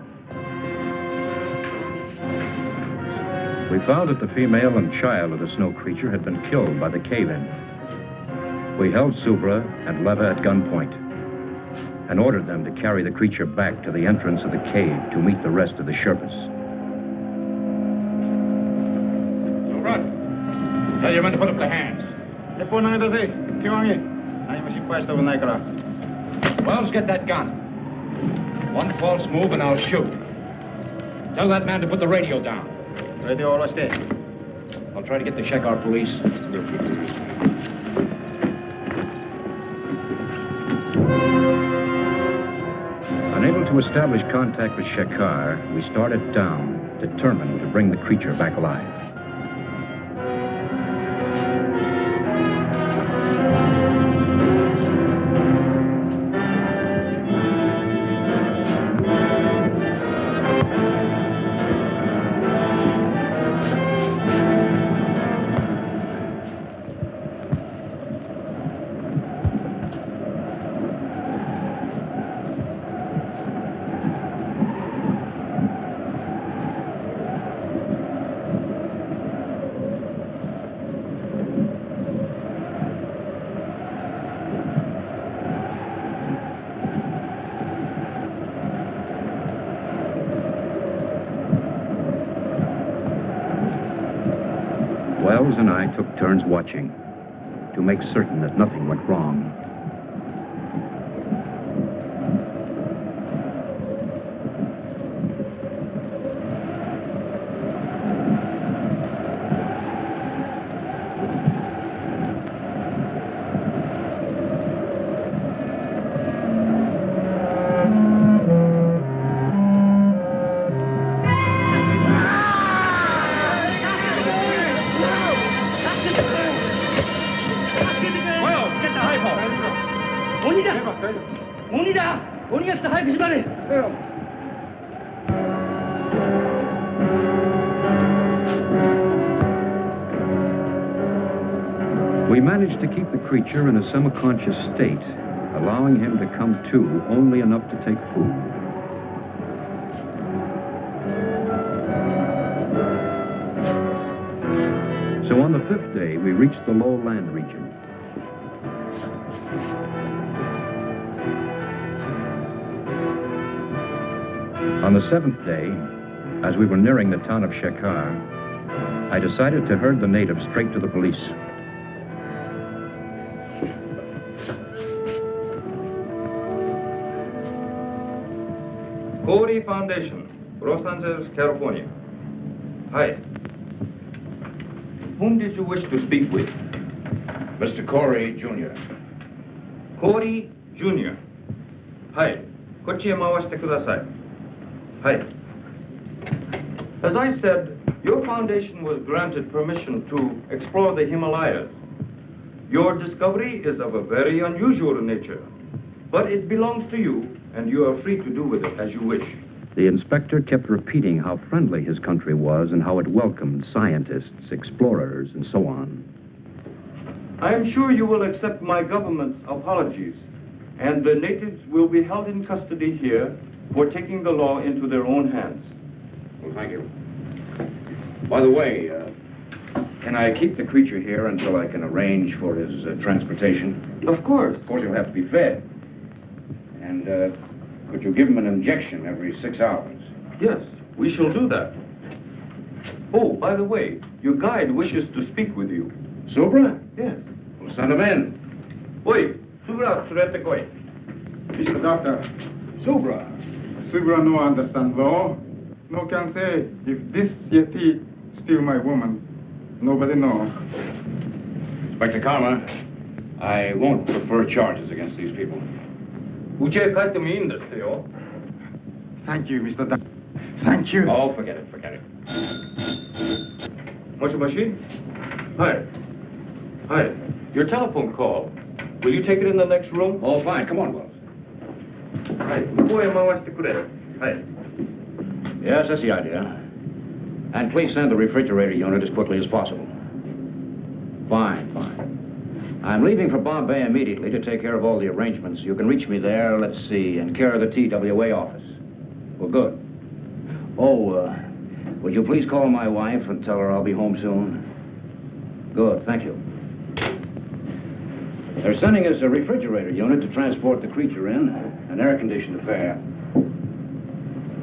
We found that the female and child of the snow creature had been killed by the cave-in. We held Subra and Leva at gunpoint and ordered them to carry the creature back to the entrance of the cave to meet the rest of the Sherpas. Subra, tell your men to put up their hands. Wells, get that gun. One false move and I'll shoot. Tell that man to put the radio down. Radio, all stay. I'll try to get the Shekar police. Unable to establish contact with Shekar, we started down, determined to bring the creature back alive. Wells and I took turns watching to make certain that nothing went wrong. We managed to keep the creature in a semi-conscious state, allowing him to come to only enough to take food. So on the 5th day, we reached the low land region. On the 7th day, as we were nearing the town of Shekar, I decided to herd the natives straight to the police. Corey Foundation, Los Angeles, California. Hi. Whom did you wish to speak with? Mr. Corey, Jr. Corey, Jr. Hi. こっちへ回してください. Hi. As I said, your foundation was granted permission to explore the Himalayas. Your discovery is of a very unusual nature, but it belongs to you, and you are free to do with it as you wish. The inspector kept repeating how friendly his country was and how it welcomed scientists, explorers, and so on. I am sure you will accept my government's apologies, and the natives will be held in custody here for taking the law into their own hands. Well, thank you. By the way, can I keep the creature here until I can arrange for his transportation? Of course. Of course, he'll have to be fed. And could you give him an injection every 6 hours? Yes, we shall do that. Oh, by the way, your guide wishes to speak with you. Subra? Yes. Well, send him in. Oi, Subra, surete koi. Mr. Doctor. Subra. Subra no understand law. No can say if this yeti steal my woman. Nobody know. Inspector Karma, I won't prefer charges against these people. Thank you, Mr. Doctor. Thank you. Oh, forget it, forget it. Moshi? Hi. Hi. Your telephone call. Will you take it in the next room? Oh, fine. Come on, Wells. Hi. Hi. Yes, that's the idea. And please send the refrigerator unit as quickly as possible. Fine. I'm leaving for Bombay immediately to take care of all the arrangements. You can reach me there, let's see, in care of the TWA office. Well, good. Oh, would you please call my wife and tell her I'll be home soon? Good, thank you. They're sending us a refrigerator unit to transport the creature in, an air-conditioned affair.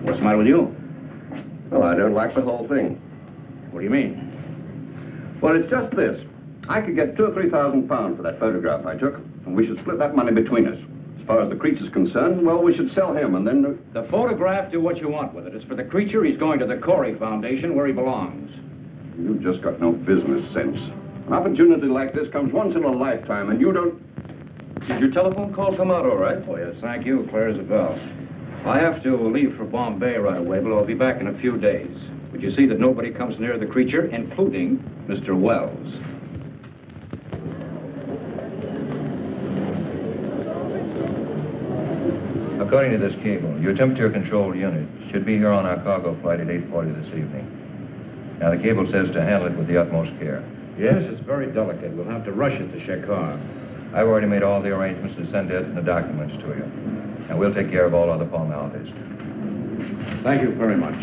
What's the matter with you? Well, I don't like the whole thing. What do you mean? Well, it's just this. I could get £2,000 or £3,000 for that photograph I took, and we should split that money between us. As far as the creature's concerned, well, we should sell him, and then... The photograph, do what you want with it. It's for the creature. He's going to the Corey Foundation, where he belongs. You've just got no business sense. An opportunity like this comes once in a lifetime, and you don't... Did your telephone call come out all right? Oh, yes, thank you. Clear as a bell. I have to leave for Bombay right away, but I'll be back in a few days. Would you see that nobody comes near the creature, including Mr. Wells? According to this cable, your temperature control unit should be here on our cargo flight at 8:40 this evening. Now, the cable says to handle it with the utmost care. Yes, it's very delicate. We'll have to rush it to Shekar. I've already made all the arrangements to send it and the documents to you. And we'll take care of all other formalities. Thank you very much.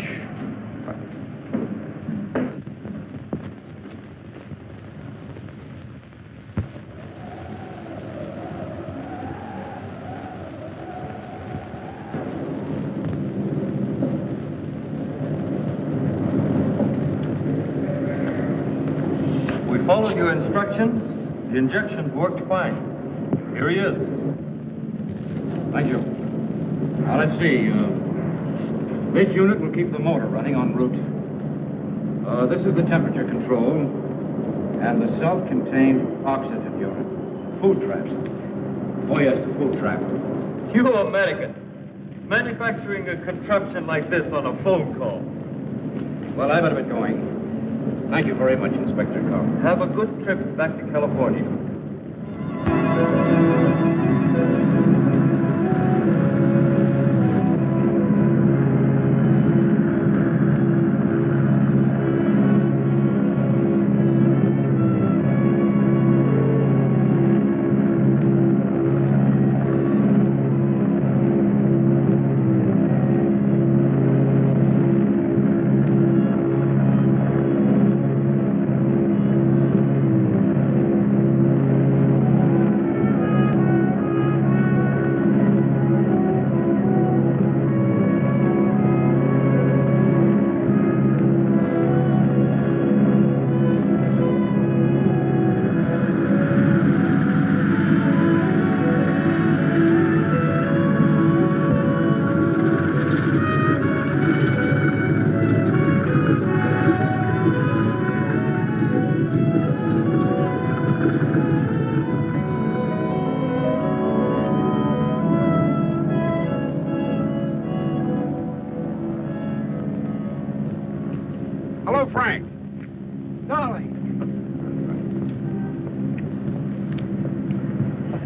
Followed your instructions. The injections worked fine. Here he is. Thank you. Now, let's see. This unit will keep the motor running en route. This is the temperature control and the self-contained oxygen unit. Food traps. Oh, yes, the food trap. You American. Manufacturing a contraption like this on a phone call. Well, I better get going. Thank you very much, Inspector Carr. Have a good trip back to California. Hello, Frank. Darling.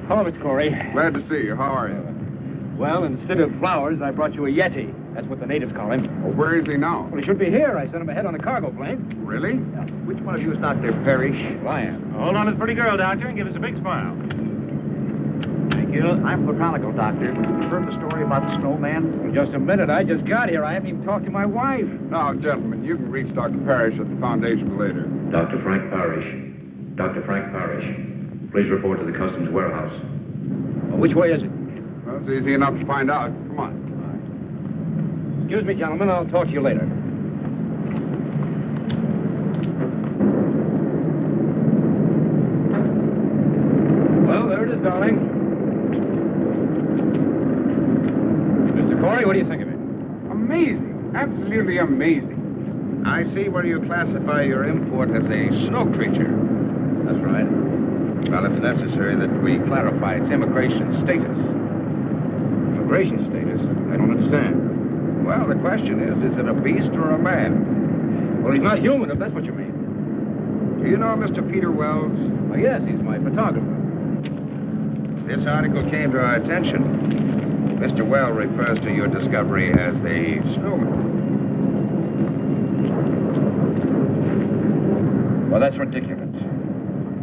Hello, Miss Corey. Glad to see you. How are you? Well, instead of flowers, I brought you a yeti. That's what the natives call him. Well, where is he now? Well, he should be here. I sent him ahead on a cargo plane. Really? Yeah. Which one of you is Dr. Parrish? Well, I am. Hold on to the pretty girl, Doctor, and give us a big smile. Thank you. I'm Botanical Doctor. You heard the story about the snowman? Well, just a minute. I just got here. I haven't even talked to my wife. Now, gentlemen, you can reach Dr. Parrish at the Foundation later. Dr. Frank Parrish. Dr. Frank Parrish. Please report to the Customs warehouse. Well, which way is it? Well, it's easy enough to find out. Come on. Excuse me, gentlemen. I'll talk to you later. Well, there it is, darling. Mr. Corey, what do you think of it? Amazing. Absolutely amazing. I see where you classify your import as a snow creature. That's right. Well, it's necessary that we clarify its immigration status. Immigration status? I don't understand. Well, the question is it a beast or a man? Well, he's not human, if that's what you mean. Do you know Mr. Peter Wells? Well, yes, he's my photographer. This article came to our attention. Mr. Wells refers to your discovery as a snowman. Well, that's ridiculous.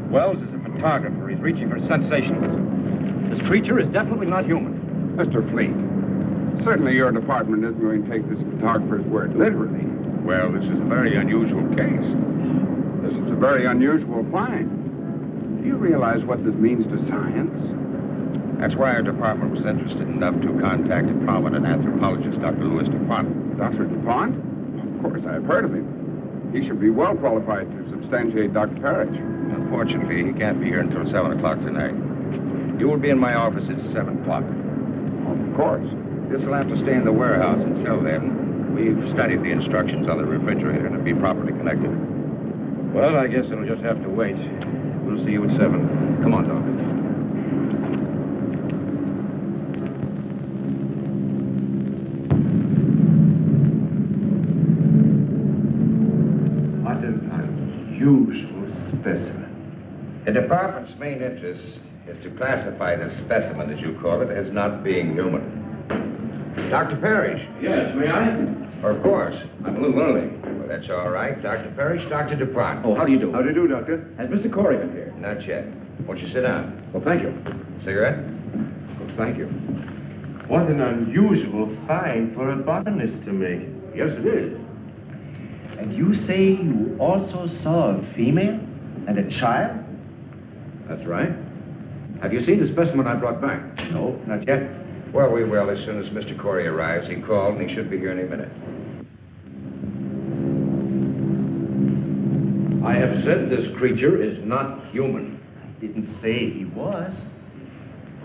Wells is a photographer. He's reaching for sensationalism. This creature is definitely not human. Mr. Fleet, certainly your department isn't going to take this photographer's word literally. Well, this is a very unusual case. This is a very unusual find. Do you realize what this means to science? That's why our department was interested enough to contact a prominent anthropologist, Dr. Louis DuPont. Dr. DuPont? Of course, I've heard of him. He should be well qualified to substantiate Dr. Parrish. Unfortunately, he can't be here until 7 o'clock tonight. You will be in my office at 7 o'clock. Of course. This will have to stay in the warehouse until then. We've studied the instructions on the refrigerator to be properly connected. Well, I guess it'll just have to wait. We'll see you at 7. Come on, Doc. What an unusual specimen. The department's main interest is to classify this specimen, as you call it, as not being human. Dr. Parrish. Yes, may I? Of course. I'm a little early. Well, that's all right. Dr. Parrish, Dr. DuPont. Oh, how do you do? How do you do, Doctor? Has Mr. Corey been here? Not yet. Won't you sit down? Well, thank you. Cigarette? Well, thank you. What an unusual find for a botanist to make. Yes, it is. And you say you also saw a female and a child? That's right. Have you seen the specimen I brought back? No, not yet. Well, we will as soon as Mr. Corey arrives. He called, and he should be here any minute. I have said this creature is not human. I didn't say he was.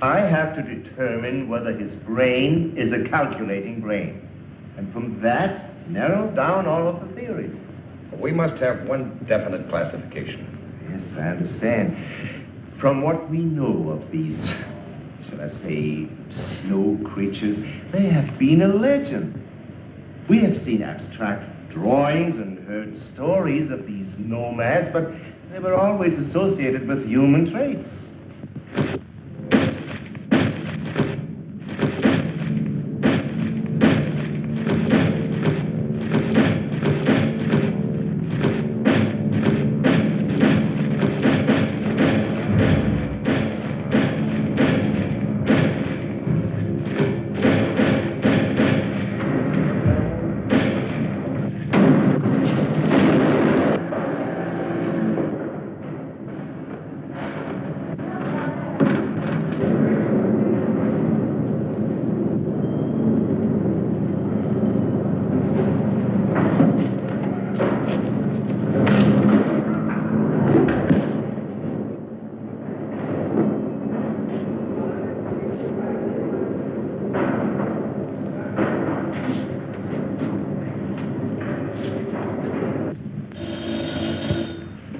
I have to determine whether his brain is a calculating brain. And from that, narrow down all of the theories. We must have one definite classification. Yes, I understand. From what we know of these, shall I say, snow creatures, they have been a legend. We have seen abstract drawings and heard stories of these nomads, but they were always associated with human traits.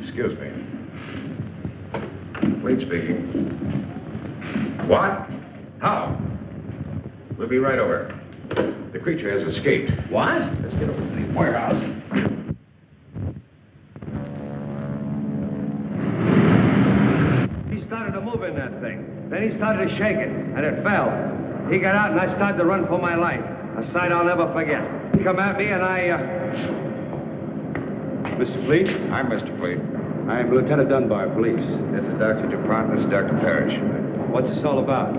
Excuse me. Fleet speaking. What? How? We'll be right over. The creature has escaped. What? Let's get over to the warehouse. He started to move in that thing. Then he started to shake it, and it fell. He got out, and I started to run for my life. A sight I'll never forget. He come at me, and Mr. Fleet? I'm Mr. Fleet. I'm Lieutenant Dunbar, police. This is Dr. DuPont, this is Dr. Parrish. what's this all about?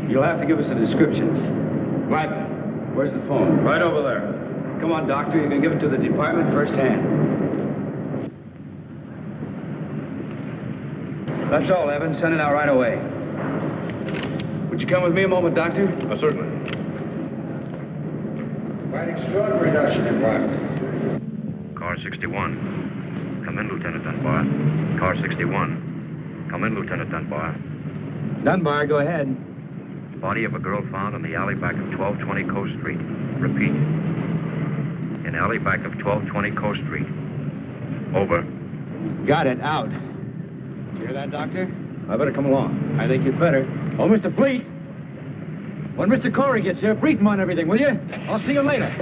You'll have to give us a description. Mike, where's the phone? Right over there. Come on, Doctor. You can give it to the department firsthand. That's all, Evan. Send it out right away. Would you come with me a moment, Doctor? Certainly. Quite extraordinary, Dr. DuPont. Car 61. Come in, Lieutenant Dunbar. Car 61. Come in, Lieutenant Dunbar. Dunbar, go ahead. Body of a girl found in the alley back of 1220 Coast Street. Repeat. In alley back of 1220 Coast Street. Over. Got it. Out. Hear that, Doctor? I better come along. I think you'd better. Oh, Mr. Fleet. When Mr. Corey gets here, brief him on everything, will you? I'll see you later.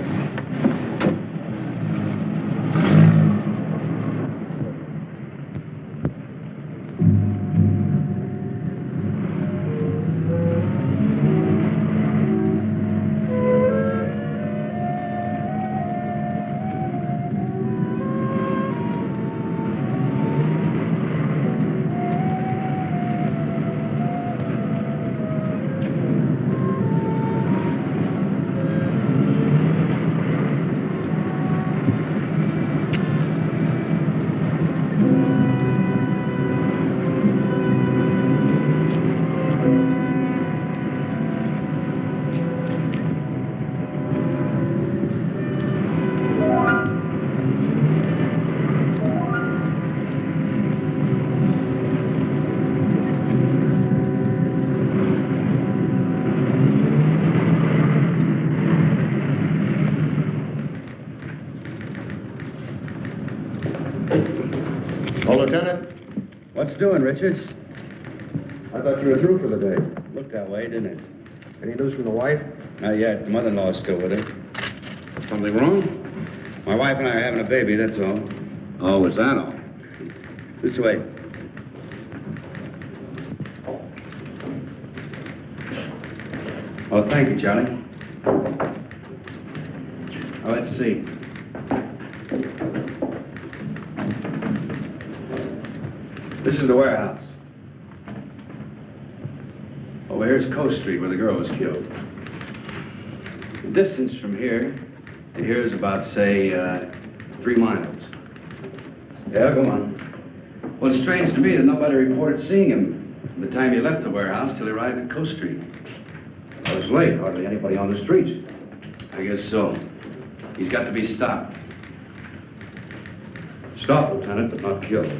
Lieutenant? What's doing, Richards? I thought you were through for the day. Looked that way, didn't it? Any news from the wife? Not yet. The mother-in-law's still with her. Something wrong? My wife and I are having a baby, that's all. Oh, is that all? This way. Oh, thank you, Charlie. Oh, let's see. This is the warehouse. Over here's Coast Street, where the girl was killed. The distance from here to here is about, say, 3 miles. Yeah, go on. Well, it's strange to me that nobody reported seeing him from the time he left the warehouse till he arrived at Coast Street. It was late. Hardly anybody on the streets. I guess so. He's got to be stopped. Stopped, Lieutenant, but not killed.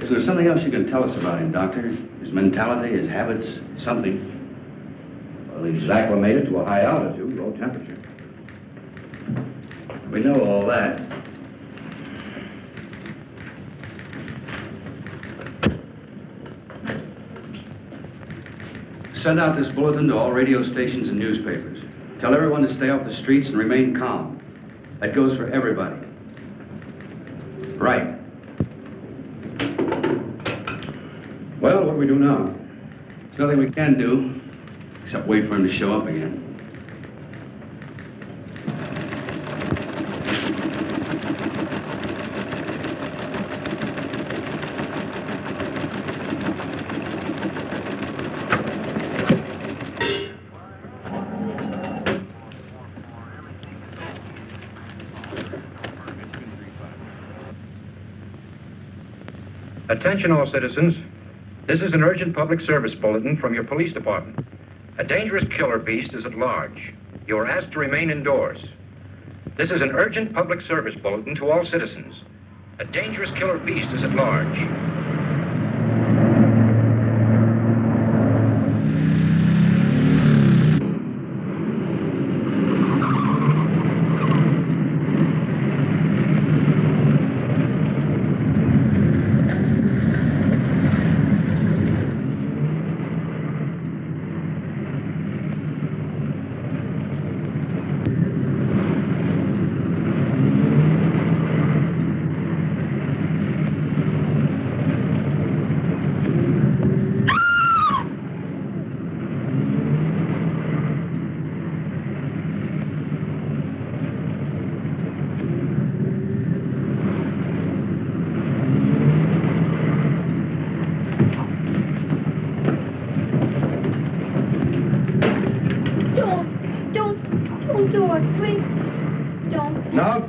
Is there something else you can tell us about him, Doctor? His mentality, his habits, something? Well, he's acclimated to a high altitude, low temperature. We know all that. Send out this bulletin to all radio stations and newspapers. Tell everyone to stay off the streets and remain calm. That goes for everybody. Right. Well, what do we do now? There's nothing we can do except wait for him to show up again. Attention all citizens. This is an urgent public service bulletin from your police department. A dangerous killer beast is at large. You are asked to remain indoors. This is an urgent public service bulletin to all citizens. A dangerous killer beast is at large.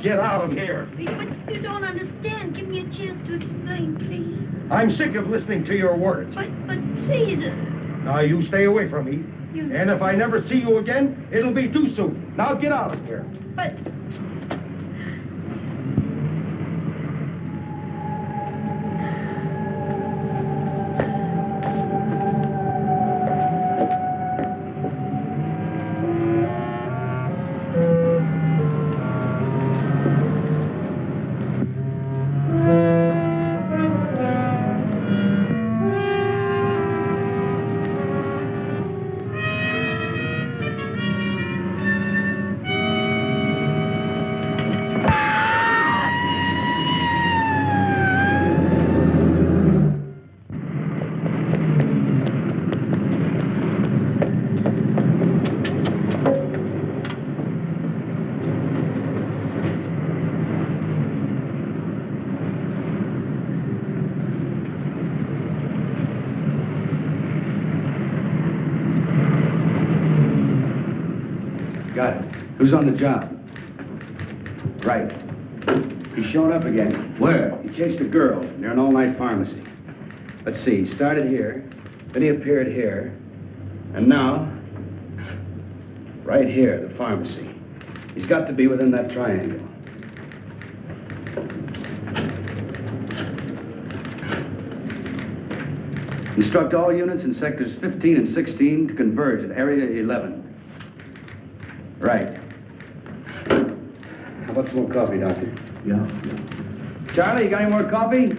Get out of here. But you don't understand. Give me a chance to explain, please. I'm sick of listening to your words. But please. Now, you stay away from me. And if I never see you again, it'll be too soon. Now, get out of here. But... Got it. Who's on the job? Right. He's showing up again. Where? He chased a girl near an all-night pharmacy. Let's see, he started here, then he appeared here, and now, right here, the pharmacy. He's got to be within that triangle. Instruct all units in sectors 15 and 16 to converge at area 11. Right. How about some more coffee, Doctor? Yeah. Charlie, you got any more coffee?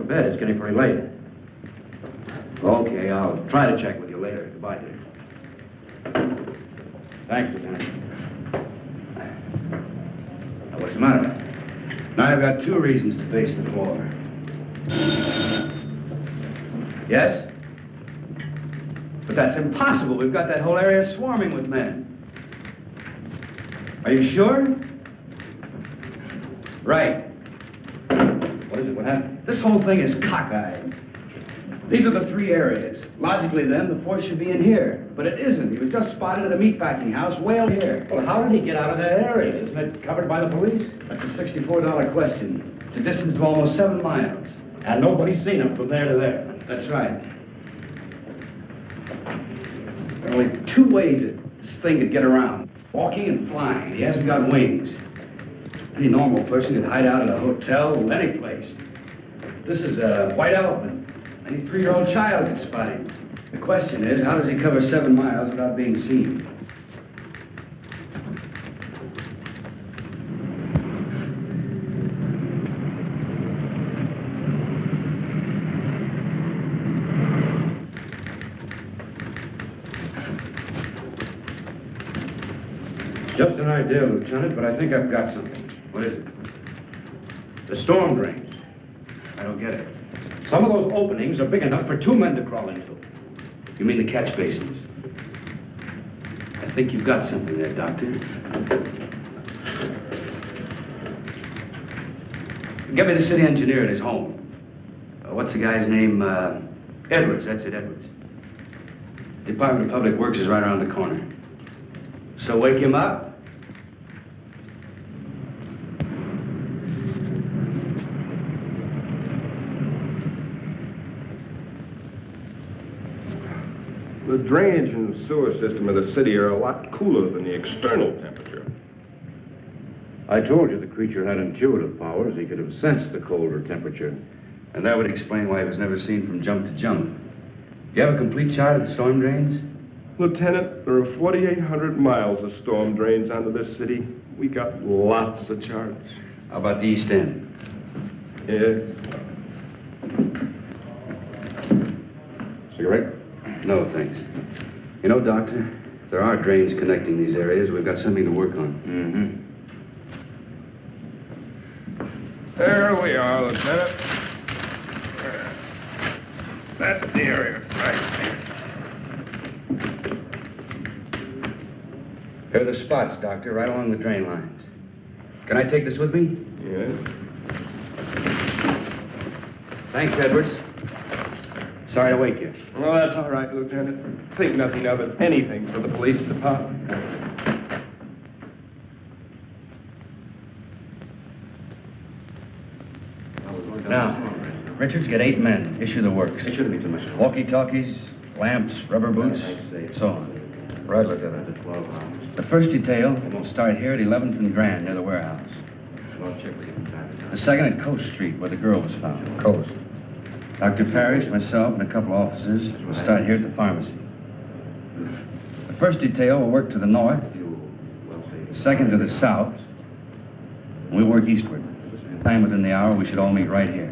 It's getting pretty late. Okay, I'll try to check with you later. Goodbye, Dave. Thanks, Lieutenant. Now, what's the matter? Now, I've got two reasons to pace the floor. Yes? But that's impossible. We've got that whole area swarming with men. Are you sure? Right. What is it? What happened? This whole thing is cockeyed. These are the three areas. Logically, then, the force should be in here. But it isn't. He was just spotted at a meatpacking house way out here. Well, how did he get out of that area? Isn't it covered by the police? That's a $64 question. It's a distance of almost 7 miles. And nobody's seen him from there to there. That's right. There are only two ways that this thing could get around. Walking and flying. He hasn't got wings. Any normal person could hide out at a hotel, any place. This is a white elephant. Any 3-year-old child could spot him. The question is, how does he cover 7 miles without being seen? Just an idea, Lieutenant, but I think I've got something. What is it? The storm drains. I don't get it. Some of those openings are big enough for 2 men to crawl into. You mean the catch basins? I think you've got something there, Doctor. Get me the city engineer at his home. What's the guy's name? Edwards, that's it, Edwards. Department of Public Works is right around the corner. So wake him up. The drainage and sewer system of the city are a lot cooler than the external temperature. I told you the creature had intuitive powers. He could have sensed the colder temperature. And that would explain why he was never seen from jump to jump. You have a complete chart of the storm drains? Lieutenant, there are 4,800 miles of storm drains under this city. We got lots of charts. How about the East End? Yeah. Cigarette? No, thanks. You know, Doctor, if there are drains connecting these areas, we've got something to work on. Mm-hmm. There we are, Lieutenant. That's the area, right? Here are the spots, Doctor, right along the drain lines. Can I take this with me? Yeah. Thanks, Edwards. Sorry to wake you. Well, that's all right, Lieutenant. Think nothing of it. Anything for the police department. Now, Richards, get 8 men. Issue the works. It shouldn't be too much. Walkie-talkies, lamps, rubber boots, so on. Right, Lieutenant. The first detail will start here at 11th and Grand, near the warehouse. The second at Coast Street, where the girl was found. Coast. Dr. Parrish, myself, and a couple officers will start here at the pharmacy. The first detail will work to the north, the second to the south, and we'll work eastward. Time within the hour, we should all meet right here.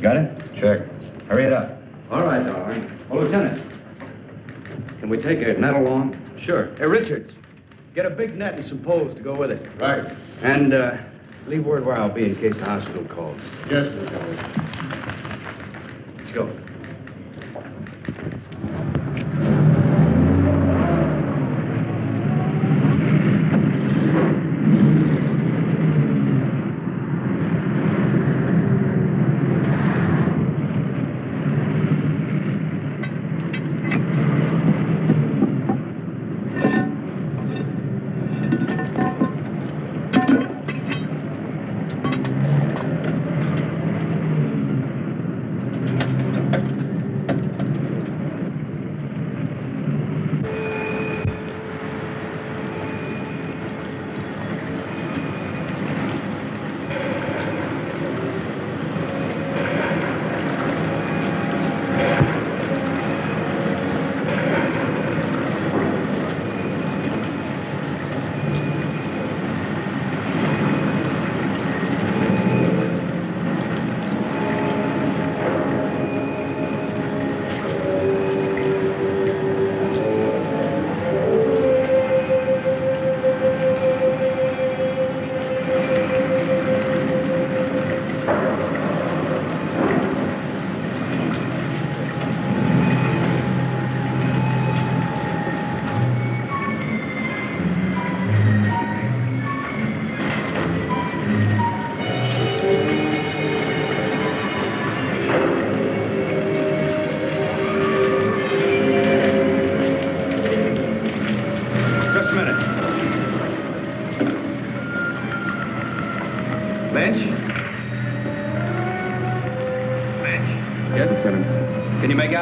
Got it? Check. Hurry it up. All right. Oh, Lieutenant, can we take a net along? Sure. Hey, Richards, get a big net and some poles to go with it. Right. And leave word where I'll be in case the hospital calls. Yes, Lieutenant. Let's go.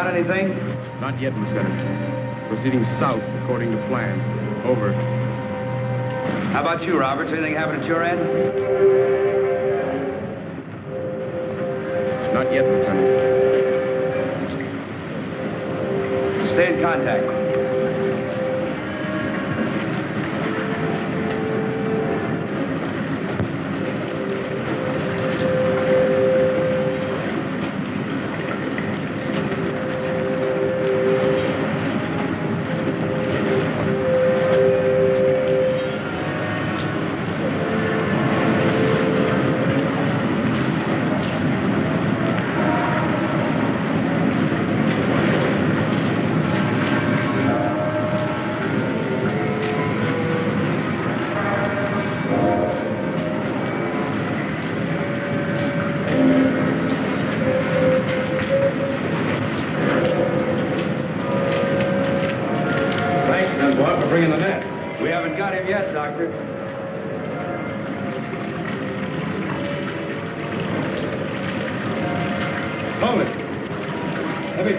Anything? Not yet, Lieutenant. Proceeding south according to plan. Over. How about you, Roberts? Anything happen at your end? Not yet, Lieutenant. Stay in contact.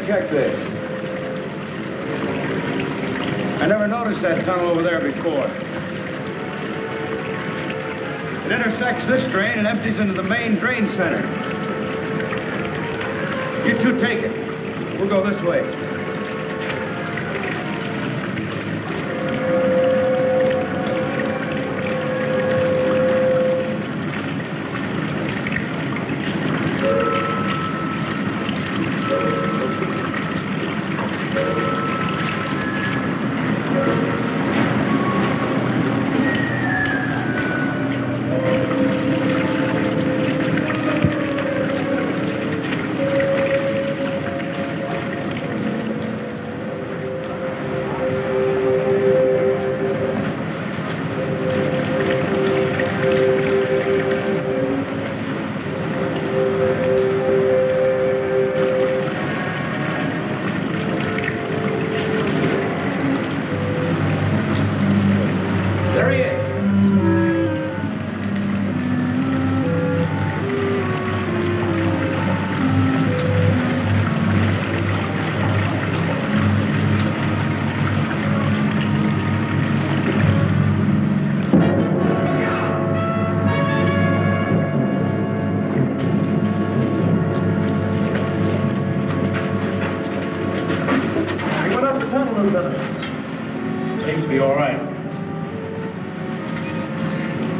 Check this. I never noticed that tunnel over there before. It intersects this drain and empties into the main drain center. You two take it. We'll go this way.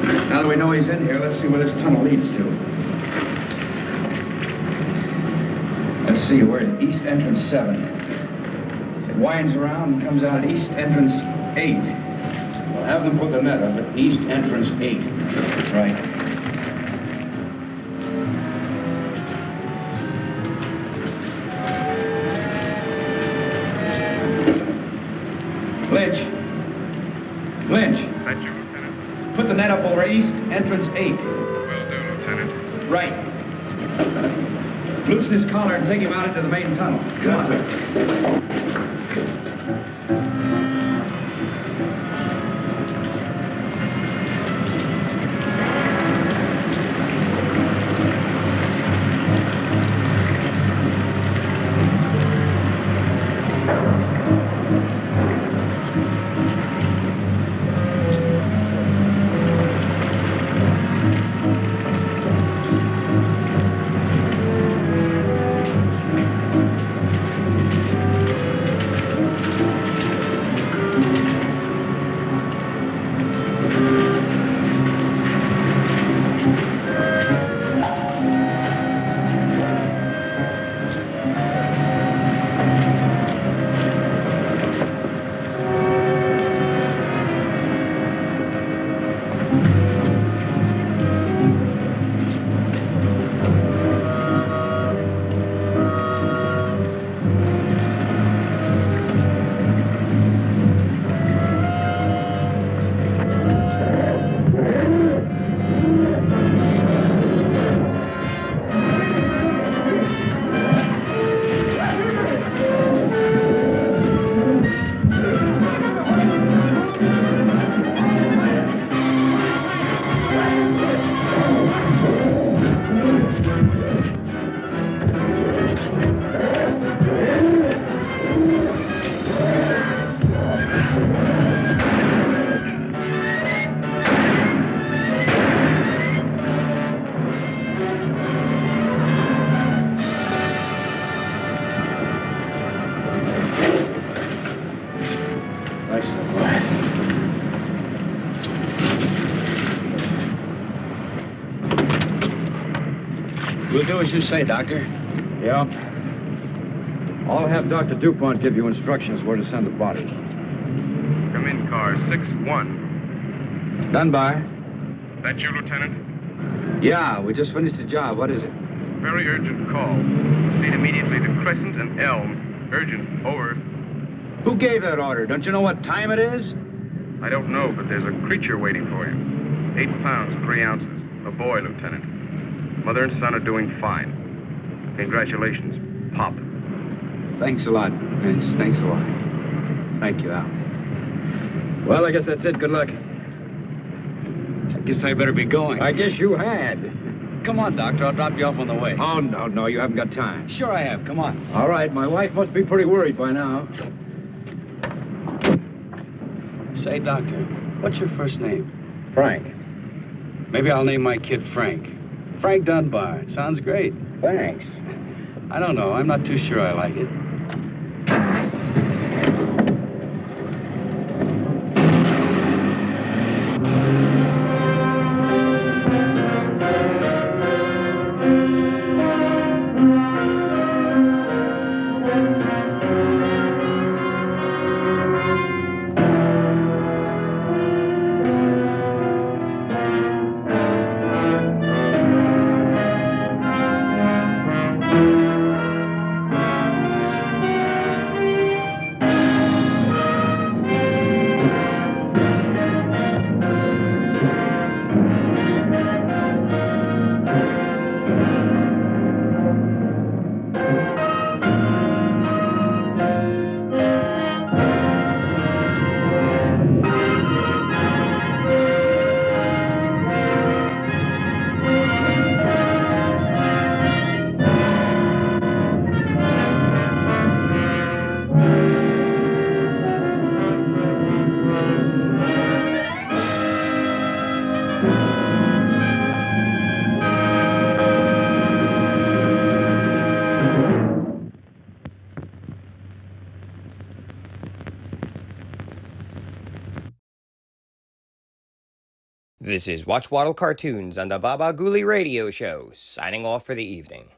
Now that we know he's in here, let's see where this tunnel leads to. Let's see, we're at East Entrance 7. It winds around and comes out at East Entrance 8. We'll have them put the net up at East Entrance 8. That's right. Lynch. Thank you, Lieutenant. Put the net up over East Entrance 8. Will do, Lieutenant. Right. Loosen his collar and take him out into the main tunnel. Come on. We'll do as you say, Doctor. Yeah. I'll have Dr. DuPont give you instructions where to send the body. Come in, car 6-1. Done by. That you, Lieutenant? Yeah, we just finished the job. What is it? Very urgent call. Proceed immediately to Crescent and Elm. Urgent. Over. Who gave that order? Don't you know what time it is? I don't know, but there's a creature waiting for you. 8 pounds, 3 ounces. A boy, Lieutenant. Mother and son are doing fine. Congratulations, Pop. Thanks a lot, Vince. Thanks a lot. Thank you, Al. Well, I guess that's it. Good luck. I guess I better be going. I guess you had. Come on, Doctor. I'll drop you off on the way. Oh, no. You haven't got time. Sure I have. Come on. All right. My wife must be pretty worried by now. Say, Doctor, what's your first name? Frank. Maybe I'll name my kid Frank. Frank Dunbar. Sounds great. Thanks. I don't know. I'm not too sure I like it. This is Watch Waddle Cartoons on the Baba Ghoulie Radio Show, signing off for the evening.